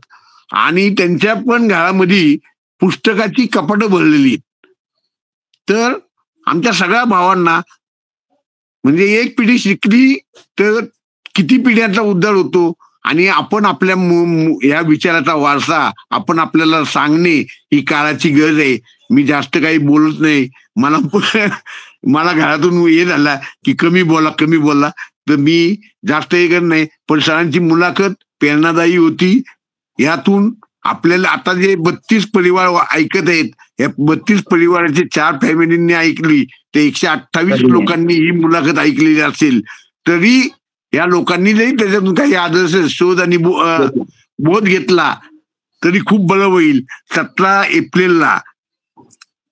आणि त्यांच्या पण घरामध्ये पुस्तकाची कपाटं भरलेली आहेत. तर आमच्या सगळ्या भावांना म्हणजे एक पिढी शिकली तर किती पिढ्यांचा उद्धार होतो. आणि आपण आपल्या या विचाराचा वारसा आपण आपल्याला सांगणे ही काळाची गरज आहे. मी जास्त काही बोलत नाही. मला घरातून हे झाला की कमी बोला तर मी जास्त हे करत नाही. पण सरांची मुलाखत प्रेरणादायी होती. यातून आपल्याला आता जे 32 परिवार ऐकत आहेत, या 32 परिवाराचे 4 फॅमिलींनी ऐकली तर 128 लोकांनी ही मुलाखत ऐकलेली असेल. तरी या लोकांनी जरी त्याच्यातून काही आदर्श शोध आणि बोध घेतला तरी खूप बरं होईल. 17 एप्रिलला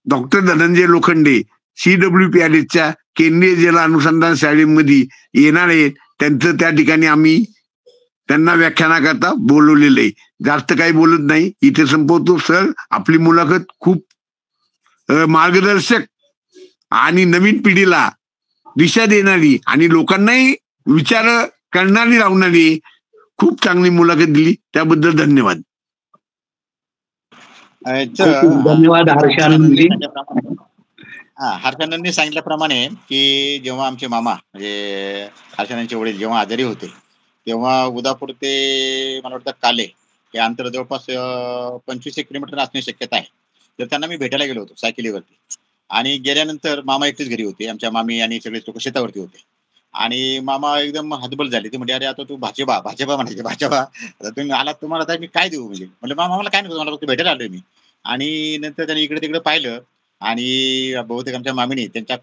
डॉक्टर धनंजय लोखंडे CWPRHच्या केंद्रीय जल अनुसंधान शाळेमध्ये येणार आहेत. त्यांचं त्या ठिकाणी आम्ही त्यांना व्याख्यानाकरता बोलवलेलं आहे. जास्त काही बोलत नाही, इथे संपवतो. सर, आपली मुलाखत खूप मार्गदर्शक आणि नवीन पिढीला दिशा देणारी आणि लोकांनाही विचार करणारी राहणारी खूप चांगली मुलाखत दिली. त्याबद्दल धन्यवाद. धन्यवाद हर्षानंदजी. हर्षानंदनी सांगितल्याप्रमाणे की जेव्हा आमचे मामा म्हणजे हर्षानंदचे वडील जेव्हा आजारी होते तेव्हा उदापूर ते मला वाटतं काले हे अंतर जवळपास 25 किलोमीटर असण्याची शक्यता आहे. तर त्यांना मी भेटायला गेलो होतो सायकलीवरती. आणि गेल्यानंतर मामा एकटेच घरी होते. आमच्या मामी आणि सगळे लोक शेतावरती होते. आणि मामा एकदम हतबल झाले. ते म्हणजे अरे आता तू भाजपा म्हणायचे, भाजपा आता तुम्ही आला, तुम्हाला आता मी काय देऊ म्हणजे. म्हणजे मामा मला काय नको, मला फक्त भेटायला आलोय मी. आणि नंतर त्यांनी इकडे तिकडे पाहिलं आणि बहुतेक आमच्या मामीने त्यांच्या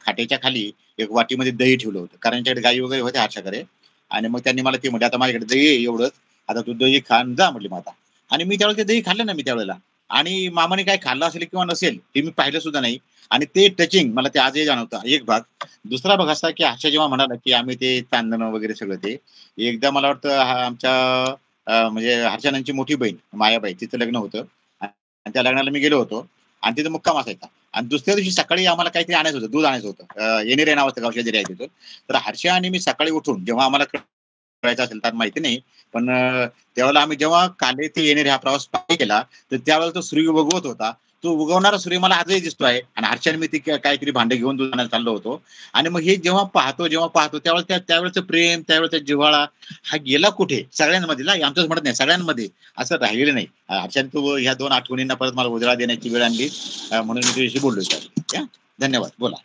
खाटेच्या खाली एक वाटीमध्ये दही ठेवलं होतं. कारण त्यांच्याकडे गाई वगैरे होत्या हर्षाकडे. आणि मग त्यांनी मला ते म्हणजे आता माझ्याकडे दही आहे एवढंच, आता तू दही खान जा म्हटली माता. आणि मी त्यावेळेला ते दही खाल्लं ना मी त्यावेळेला. आणि मामाने काय खाल्लं असेल किंवा नसेल ते मी पाहिलं सुद्धा नाही. आणि ते टचिंग मला ते आजही जाणवतं. एक भाग. दुसरा भाग असा की हर्षा जेव्हा म्हणाला की आम्ही ते चांदणं वगैरे सगळं ते एकदा मला वाटतं आमच्या म्हणजे हर्षानंदची मोठी बहीण मायाबाई तिचं लग्न होतं. आणि त्या लग्नाला मी गेलो होतो. आणि तिथं मुक्काम असायचा. आणि दुसऱ्या दिवशी सकाळी आम्हाला काहीतरी आणायचं होतं, दूध आणायचं होतं. येणेरे नावाचं गाव शेजारी आहे तिथं. तर हर्षा आणि मी सकाळी उठून जेव्हा आम्हाला कळायचं असेल तर माहिती नाही, पण त्यावेळेला आम्ही जेव्हा काले ते येणेरे हा प्रवास पायी केला तर त्यावेळेला तो सूर्य उगवत होता. तो उगवणारा सूर्य मला आजही दिसतोय. आणि हर्षाने मी ती काहीतरी भांडे घेऊन दूध आणायला चाललो होतो. आणि मग हे जेव्हा पाहतो त्यावेळेला त्यावेळेचं प्रेम, त्यावेळेचा जिव्हाळा हा गेला कुठे सगळ्यांमध्ये ना, आमचंच म्हणत नाही, सगळ्यांमध्ये असं राहिलेलं नाही. हर्षाने तू ह्या 2 आठवणींना परत मला उजाळा देण्याची वेळ आणली, म्हणून मी तुझ्याशी बोललोय. धन्यवाद. बोला.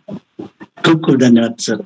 खूप खूप धन्यवाद सर.